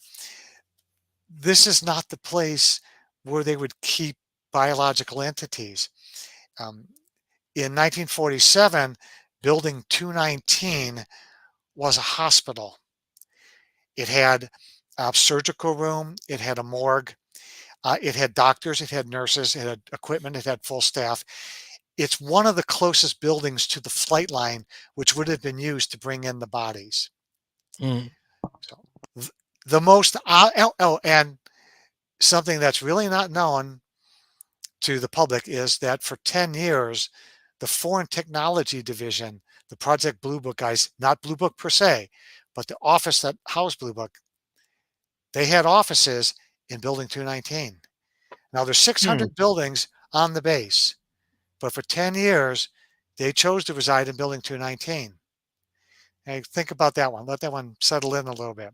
this is not the place where they would keep biological entities. In 1947, Building 219 was a hospital. It had a surgical room. It had a morgue. It had doctors. It had nurses. It had equipment. It had full staff. It's one of the closest buildings to the flight line, which would have been used to bring in the bodies. So the most, and something that's really not known to the public is that for 10 years, the Foreign Technology Division, the Project Blue Book guys, not Blue Book per se, but the office that housed Blue Book, they had offices in Building 219. Now there's 600 buildings on the base, but for 10 years, they chose to reside in Building 219. Hey, think about that one. Let that one settle in a little bit.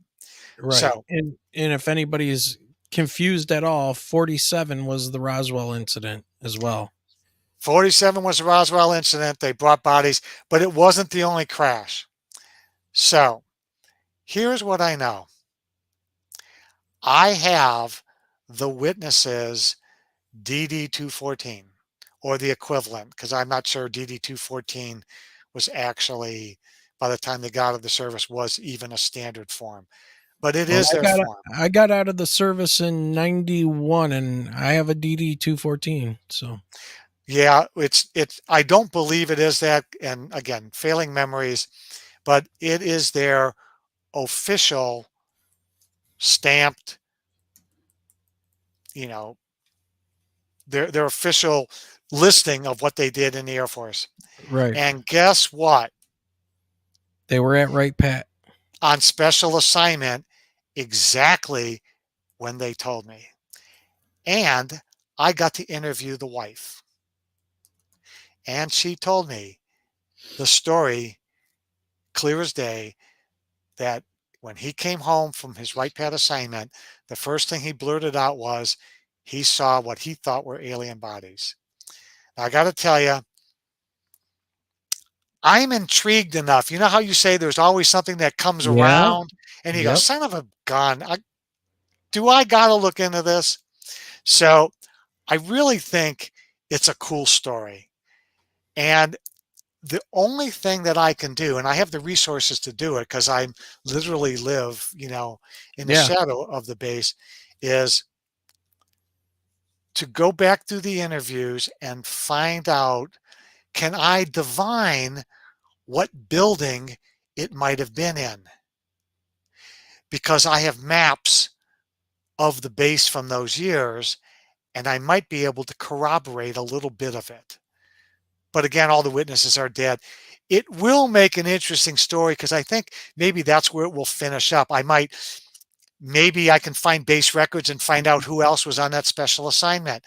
Right. So, and if anybody's confused at all, 47 was the Roswell incident as well. 47 was the Roswell incident. They brought bodies, but it wasn't the only crash. So here's what I know. I have the witnesses DD-214 or the equivalent, because I'm not sure DD-214 was actually, by the time they got out of the service, was even a standard form. But it is their form. I got out of the service in 91 and I have a DD-214. So yeah, it's I don't believe it is that, and again, failing memories, but it is their official stamped, their official listing of what they did in the Air Force. Right. And guess what? They were at Wright-Pat on special assignment exactly when they told me. And I got to interview the wife. And she told me the story clear as day, that when he came home from his Wright-Pat assignment, the first thing he blurted out was he saw what he thought were alien bodies. Now, I got to tell you, I'm intrigued enough. You know how you say there's always something that comes Yeah. around, and you go, Yep. son of a gun. Do I got to look into this? So I really think it's a cool story. And the only thing that I can do, and I have the resources to do it because I literally live, in the Yeah. shadow of the base, is to go back through the interviews and find out, can I divine what building it might have been in? Because I have maps of the base from those years, and I might be able to corroborate a little bit of it. But again, all the witnesses are dead. It will make an interesting story because I think maybe that's where it will finish up. Maybe I can find base records and find out who else was on that special assignment.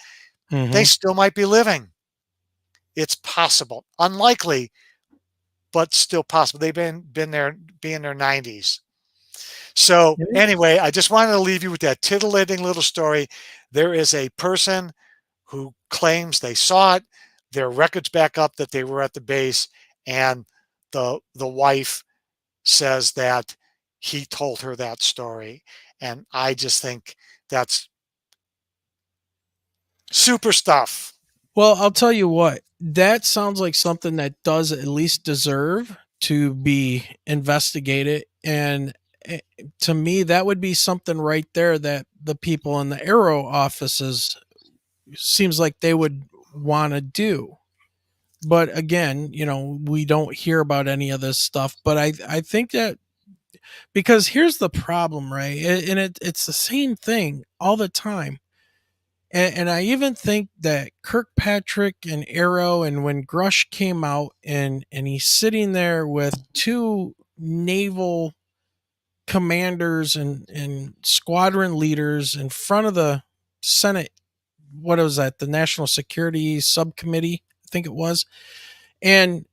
They still might be living. It's possible. Unlikely, but still possible. They've been there, be in their 90s. So anyway, I just wanted to leave you with that titillating little story. There is a person who claims they saw it. Their records back up that they were at the base, and the wife says that he told her that story. And I just think that's super stuff. Well, I'll tell you what, that sounds like something that does at least deserve to be investigated. And to me, that would be something right there that the people in the AARO offices seems like they would want to do. But again, we don't hear about any of this stuff. But I think that, because here's the problem, right? And it's the same thing all the time. And I even think that Kirkpatrick and AARO, and when Grush came out and he's sitting there with two naval commanders and squadron leaders in front of the Senate, what was that? The National Security Subcommittee, I think it was. And,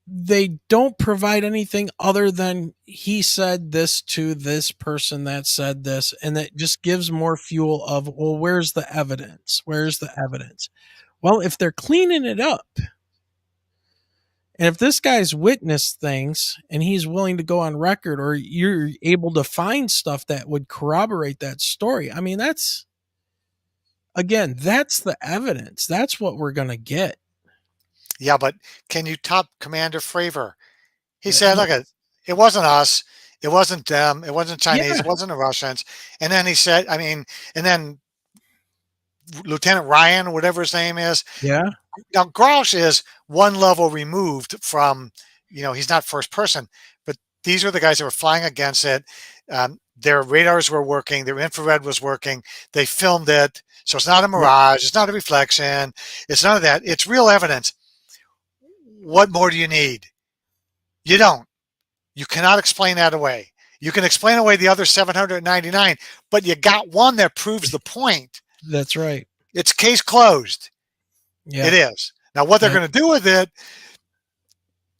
they don't provide anything other than he said this to this person that said this, and that just gives more fuel of, well, where's the evidence? Where's the evidence? Well, if they're cleaning it up, and if this guy's witnessed things and he's willing to go on record, or you're able to find stuff that would corroborate that story, I mean, that's the evidence. That's what we're going to get. Yeah, but can you top Commander Fravor? He said, look, it wasn't us. It wasn't them. It wasn't Chinese. It wasn't the Russians. And then he said, and then Lieutenant Ryan, whatever his name is. Yeah. Now, Grouch is one level removed from, he's not first person, but these are the guys that were flying against it. Their radars were working. Their infrared was working. They filmed it. So it's not a mirage. It's not a reflection. It's none of that. It's real evidence. What more do you need? You don't. You cannot explain that away. You can explain away the other 799, but you got one that proves the point. That's right. It's case closed. Yeah. It is. Now, what they're going to do with it,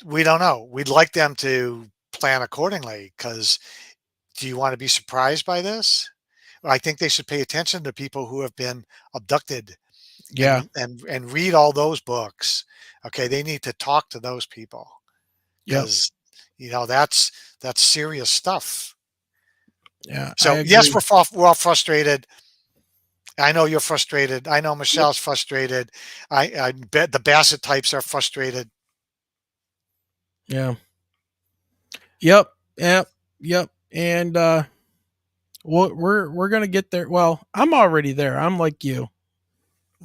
we don't know. We'd like them to plan accordingly, because do you want to be surprised by this? I think they should pay attention to people who have been abducted. Yeah. And read all those books. Okay. They need to talk to those people, because, that's serious stuff. Yeah. So yes, we're all frustrated. I know you're frustrated. I know Michelle's frustrated. I bet the Bassett types are frustrated. Yeah. Yep. And we're gonna get there. Well, I'm already there. I'm like you.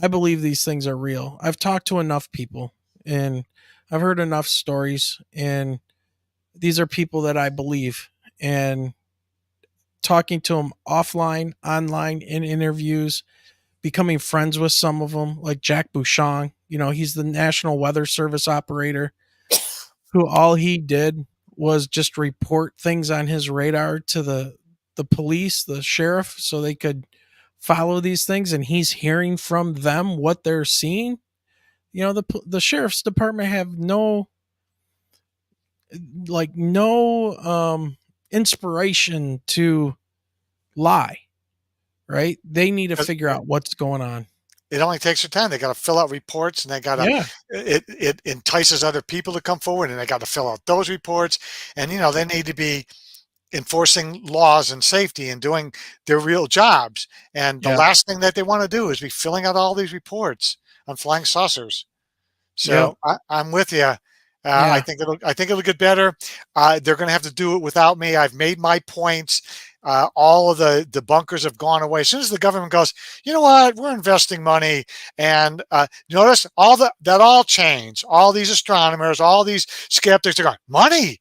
I believe these things are real. I've talked to enough people, and I've heard enough stories, and these are people that I believe. And talking to them offline, online, in interviews, becoming friends with some of them, like Jack Bouchon. He's the National Weather Service operator, who all he did was just report things on his radar to the police, the sheriff, so they could follow these things, and he's hearing from them what they're seeing. The sheriff's department have no inspiration to lie, right? They need to figure out what's going on. It only takes their time. They got to fill out reports, and they got to. Yeah. It entices other people to come forward, and they got to fill out those reports. And they need to be enforcing laws and safety and doing their real jobs. And the Yeah. last thing that they want to do is be filling out all these reports on flying saucers. So I'm with you. I think it'll get better. They're going to have to do it without me. I've made my points. All of the debunkers have gone away. As soon as the government goes, you know what, we're investing money, and notice that all changed. All these astronomers, all these skeptics are going, money.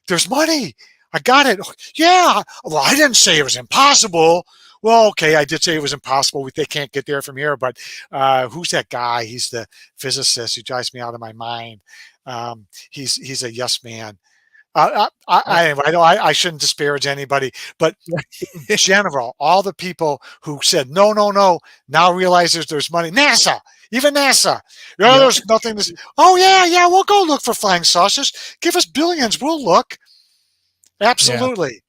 There's money. I got it. Yeah. Well, I didn't say it was impossible. Well, okay, I did say it was impossible. They can't get there from here. But who's that guy? He's the physicist who drives me out of my mind. He's a yes man. Anyway, I know I shouldn't disparage anybody, but in general, all the people who said no, now realize there's money. NASA, even NASA. There's nothing. Oh yeah, we'll go look for flying saucers. Give us billions, we'll look. Absolutely.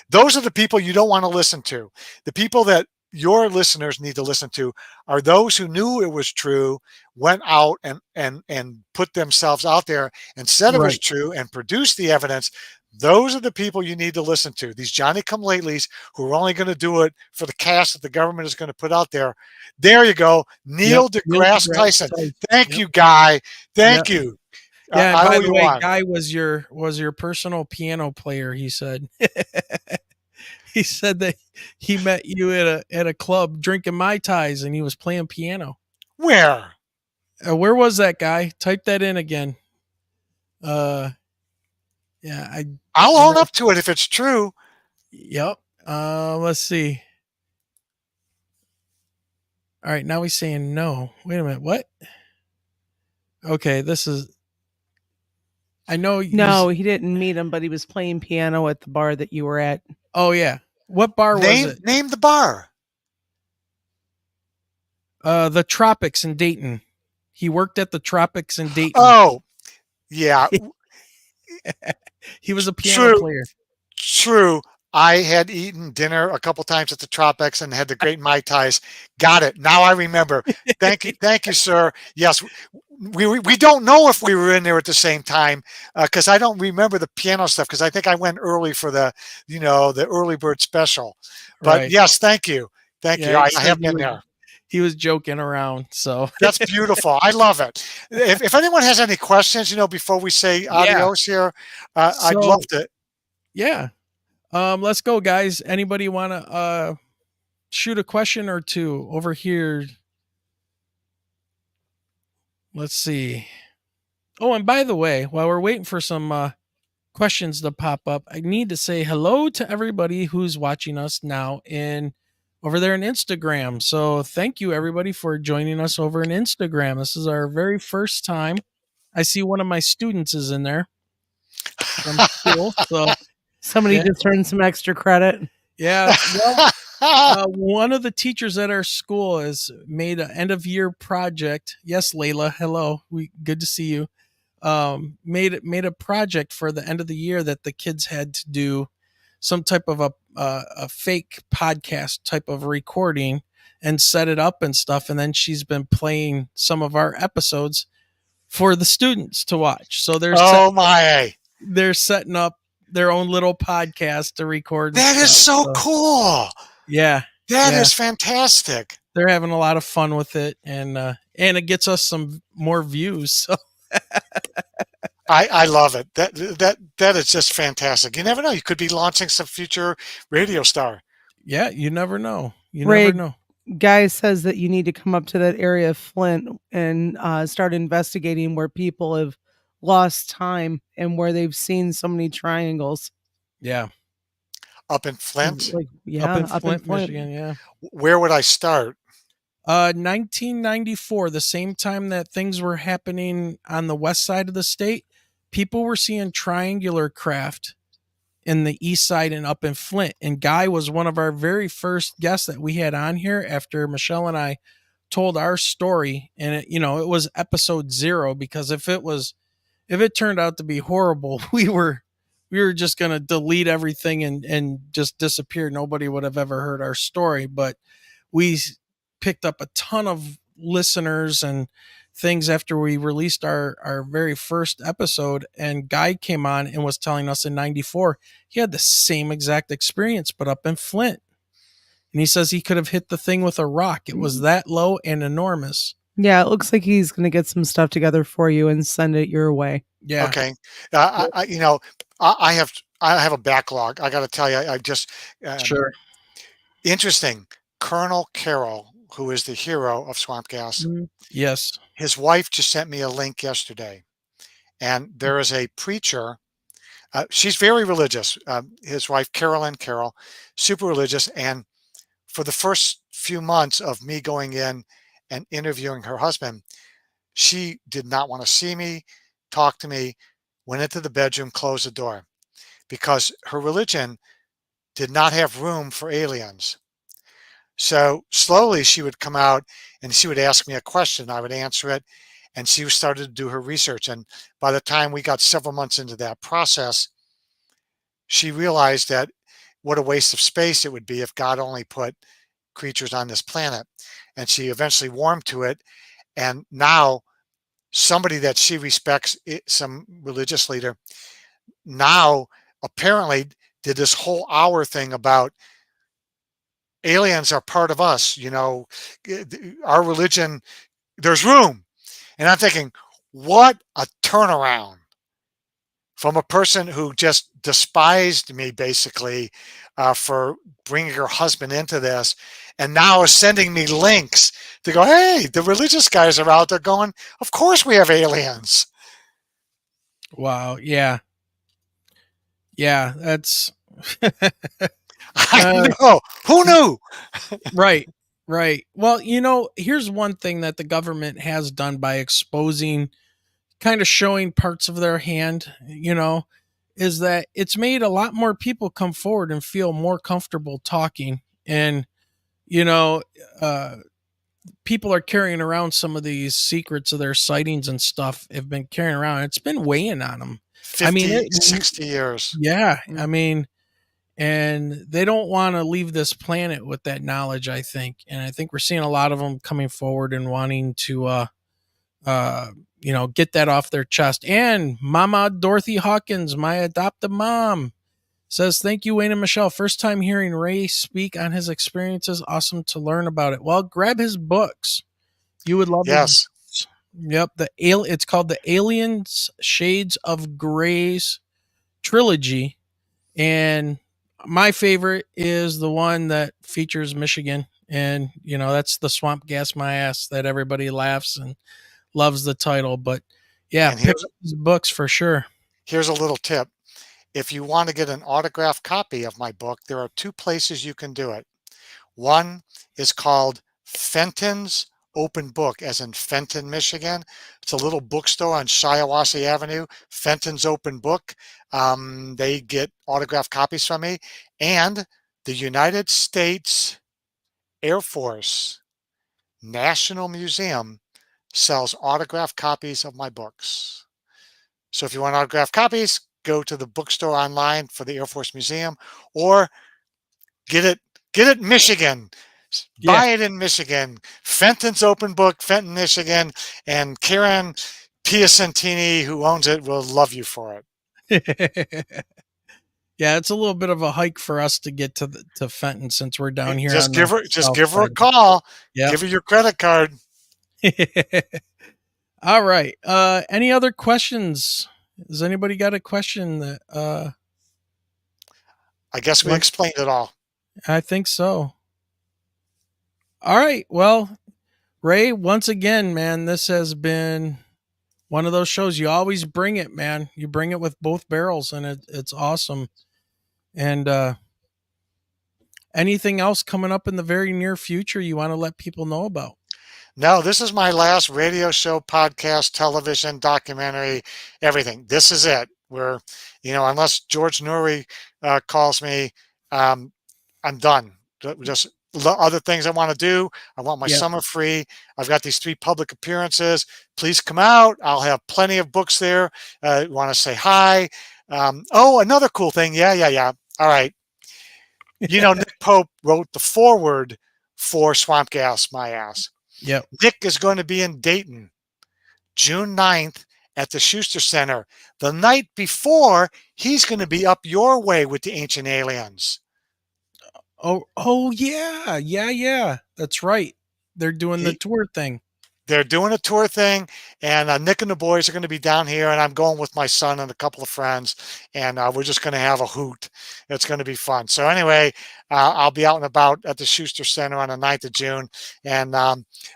Those are the people you don't want to listen to. The people that your listeners need to listen to are those who knew it was true, went out and put themselves out there and said it was true and produced the evidence. Those are the people you need to listen to. These Johnny-come-latelys who are only going to do it for the cash that the government is going to put out there. There you go. Neil deGrasse Tyson. Thank you, Guy. Thank you. Yeah, and by the way, Guy was your personal piano player, he said. He said that he met you at a club drinking Mai Tais and he was playing piano. Where? Where was that, Guy? Type that in again. I'll own up to it if it's true. Yep. Let's see. All right, now he's saying no. Wait a minute. What? Okay, this is. I know. No, he didn't meet him, but he was playing piano at the bar that you were at. Oh yeah. What bar was it? Name the bar. The Tropics in Dayton. He worked at the Tropics in Dayton. Oh, yeah. He was a piano player. True. I had eaten dinner a couple times at the Tropics and had the great Mai Tais. Got it. Now I remember. Thank you, sir. Yes, we don't know if we were in there at the same time because I don't remember the piano stuff because I think I went early for the early bird special. But yes, thank you. Thank you. I have been there. He was joking around, so that's beautiful. I love it. If anyone has any questions, before we say adios here, I'd love to. Yeah. Let's go, guys. Anybody want to shoot a question or two over here? Let's see. Oh, and by the way, while we're waiting for some questions to pop up, I need to say hello to everybody who's watching us now over there in Instagram. So thank you, everybody, for joining us over in Instagram. This is our very first time. I see one of my students is in there from school. So somebody just earned some extra credit. Yeah. Well, one of the teachers at our school has made an end of year project. Yes, Layla. Hello. Good to see you. Made a project for the end of the year that the kids had to do some type of a fake podcast type of recording and set it up and stuff. And then she's been playing some of our episodes for the students to watch. So they're setting up their own little podcast to record. That is so cool. Yeah. That is fantastic. They're having a lot of fun with it, and it gets us some more views. So I love it. That is just fantastic. You never know. You could be launching some future radio star. Yeah, you never know. Never know. Guy says that you need to come up to that area of Flint and start investigating where people have lost time and where they've seen so many triangles. Yeah. Up in Flint? Up in Flint, Michigan, yeah. Where would I start? 1994, the same time that things were happening on the west side of the state, people were seeing triangular craft in the east side and up in Flint. And Guy was one of our very first guests that we had on here after Michelle and I told our story. And it was episode 0, because if it turned out to be horrible, we were just going to delete everything and just disappear. Nobody would have ever heard our story, but we picked up a ton of listeners and things after we released our very first episode, and Guy came on and was telling us in 94 he had the same exact experience but up in Flint, and he says he could have hit the thing with a rock. It was that low and enormous. Yeah, it looks like he's going to get some stuff together for you and send it your way. Yeah. Okay. I have a backlog. I got to tell you, I just Sure. Interesting. Colonel Carroll, who is the hero of Swamp Gas. Yes. His wife just sent me a link yesterday, and there is a preacher. She's very religious. His wife, Carolyn Carroll, super religious. And for the first few months of me going in and interviewing her husband, she did not want to see me, talk to me, went into the bedroom, closed the door, because her religion did not have room for aliens. So slowly she would come out and she would ask me a question. I would answer it, and she started to do her research. And by the time we got several months into that process, she realized that what a waste of space it would be if God only put creatures on this planet. And she eventually warmed to it. And now somebody that she respects, some religious leader, now apparently did this whole hour thing about aliens are part of us. Our religion, there's room. And I'm thinking, what a turnaround from a person who just despised me basically for bringing her husband into this, and now is sending me links to go, hey, the religious guys are out there going, of course we have aliens. Wow. Yeah. Yeah. That's. I know. Who knew? Right. Right. Well, here's one thing that the government has done by exposing, kind of showing parts of their hand, is that it's made a lot more people come forward and feel more comfortable talking. And, people are carrying around some of these secrets of their sightings and stuff, have been carrying around. It's been weighing on them. 60 years. Yeah. And they don't want to leave this planet with that knowledge, I think. And I think we're seeing a lot of them coming forward and wanting to, get that off their chest. And Mama Dorothy Hawkins, my adopted mom, says, thank you, Wayne and Michelle. First time hearing Ray speak on his experiences. Awesome to learn about it. Well, grab his books. You would love Yes. His books. Yep. It's called the Aliens Shades of Grays trilogy. And my favorite is the one that features Michigan. And, that's the Swamp Gas My Ass that everybody laughs and loves the title. But yeah, pick up his books for sure. Here's a little tip. If you want to get an autographed copy of my book, there are two places you can do it. One is called Fenton's Open Book, as in Fenton, Michigan. It's a little bookstore on Shiawassee Avenue. Fenton's Open Book. They get autographed copies from me. And the United States Air Force National Museum sells autographed copies of my books. So if you want autographed copies, go to the bookstore online for the Air Force Museum, or get it in Michigan. Buy it in Michigan. Fenton's Open Book, Fenton, Michigan, and Karen Piacentini, who owns it, will love you for it. Yeah, it's a little bit of a hike for us to get to Fenton, since we're down here. Just give her a call. Yeah. Give her your credit card. All right. Any other questions? Has anybody got a question that I guess we explained it all. I think so. All right. Well, Ray, once again, man, this has been one of those shows. You always bring it, man. You bring it with both barrels, and it's awesome. And anything else coming up in the very near future you want to let people know about? No, this is my last radio show, podcast, television, documentary, everything. This is it. We're, unless George Noory calls me, I'm done. Just other things I want to do. I want my summer free. I've got these 3 public appearances. Please come out. I'll have plenty of books there. Want to say hi. Another cool thing. Yeah. All right. Nick Pope wrote the foreword for Swamp Gas My Ass. Yep. Nick is going to be in Dayton, June 9th at the Schuster Center. The night before, he's going to be up your way with the Ancient Aliens. Oh yeah. That's right. They're doing the tour thing. They're doing a tour thing, and Nick and the boys are going to be down here, and I'm going with my son and a couple of friends, and we're just going to have a hoot. It's going to be fun. So anyway, I'll be out and about at the Schuster Center on the 9th of June, and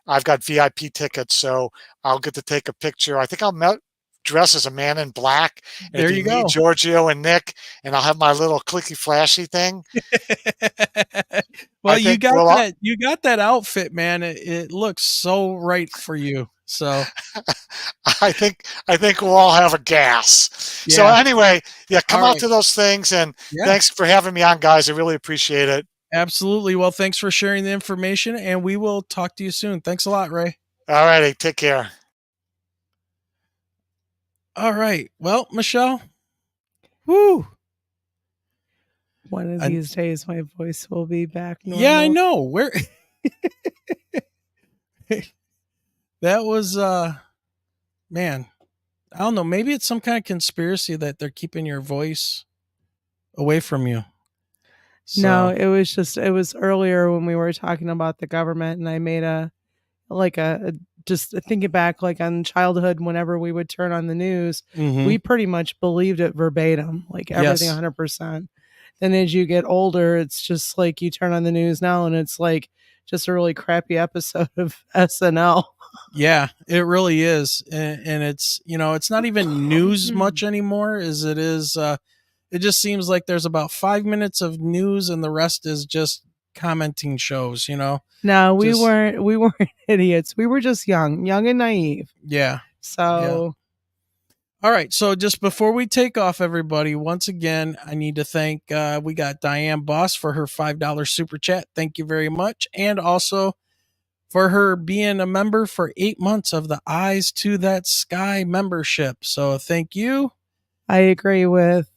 I've got VIP tickets, so I'll get to take a picture. I think I'll dress as a man in black. And There you go. Me, Giorgio, and Nick, and I'll have my little clicky flashy thing. Well, you got that. You got that outfit, man. It looks so right for you. So I think we'll all have a gas. Yeah. So anyway, come All out right. to those things, and Yeah. thanks for having me on, guys. I really appreciate it. Absolutely. Well, thanks for sharing the information, and we will talk to you soon. Thanks a lot, Ray. All righty, take care. All right. Well, Michelle. Woo. One of these days, my voice will be back normal. Yeah, I know. Where that was man, I don't know, maybe it's some kind of conspiracy that they're keeping your voice away from you. No, it was earlier when we were talking about the government, and I made just thinking back, like on childhood, whenever we would turn on the news, Mhm. we pretty much believed it verbatim, like everything Yes. 100%. Then as you get older, it's just like you turn on the news now and it's like just a really crappy episode of SNL. Yeah, it really is. And it's, it's not even news much anymore as it is. It just seems like there's about 5 minutes of news and the rest is just commenting shows, No, we Just- weren't idiots. We were just young and naive. Yeah. So All right. So just before we take off, everybody, once again, I need to thank, we got Diane Boss for her $5 super chat. Thank you very much. And also for her being a member for 8 months of the Eyes to That Sky membership. So thank you. I agree with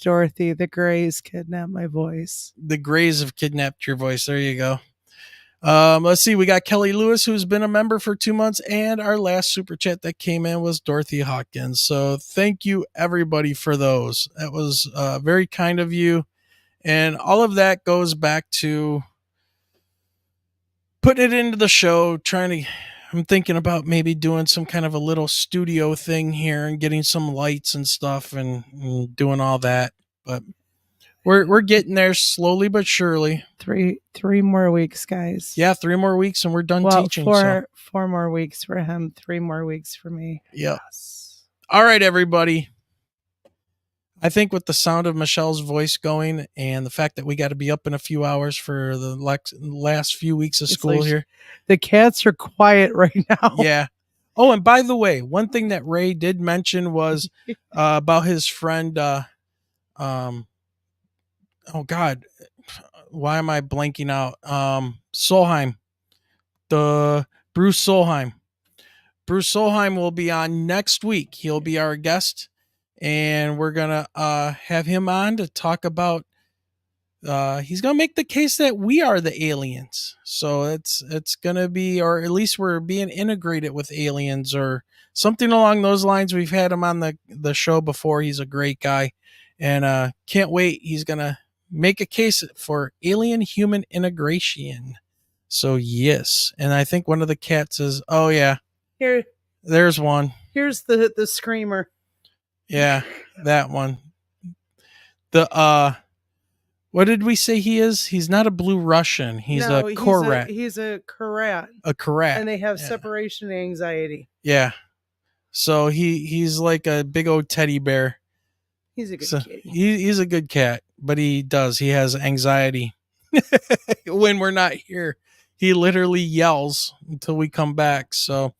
Dorothy. The Greys kidnapped my voice. The Greys have kidnapped your voice. There you go. Let's see. We got Kelly Lewis, who's been a member for 2 months, and our last super chat that came in was Dorothy Hawkins. So thank you everybody for those. That was very kind of you. And all of that goes back to putting it into the show, I'm thinking about maybe doing some kind of a little studio thing here and getting some lights and stuff and doing all that. But we're getting there slowly but surely. 3 more weeks, guys. Yeah, 3 more weeks and we're done Well, teaching. 4 more weeks for him, 3 more weeks for me. Yeah. All right, everybody. I think with the sound of Michelle's voice going and the fact that we got to be up in a few hours for the last few weeks of school here. The cats are quiet right now. Yeah. Oh, and by the way, one thing that Ray did mention was about his friend, oh God, why am I blanking out? Solheim, the Bruce Solheim. Bruce Solheim will be on next week. He'll be our guest, and we're gonna have him on to talk about. He's gonna make the case that we are the aliens. So it's gonna be, or at least we're being integrated with aliens, or something along those lines. We've had him on the show before. He's a great guy, and can't wait. He's gonna make a case for alien human integration. So yes, and I think one of the cats is, oh yeah, Here, there's one. here's the screamer. Yeah, that one. The what did we say he is? He's not a blue Russian. He's a Korat. He's a Korat. A Korat. And they have separation anxiety. Yeah. So he's like a big old teddy bear. He's a good kid. He's a good cat, but he has anxiety when we're not here. He literally yells until we come back. So,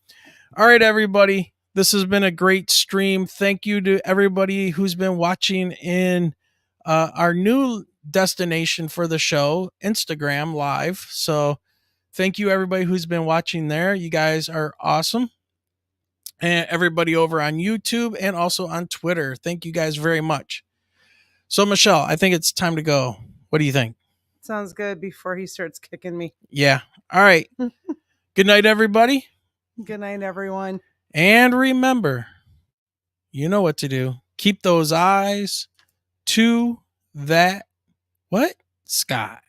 all right, everybody, this has been a great stream. Thank you to everybody who's been watching in our new destination for the show, Instagram Live. So thank you everybody who's been watching there. You guys are awesome. And everybody over on YouTube and also on Twitter. Thank you guys very much. So Michelle, I think it's time to go. What do you think? Sounds good before he starts kicking me. Yeah. All right. Good night, everybody. Good night, everyone. And remember, you know what to do. Keep those eyes to that, what? Sky.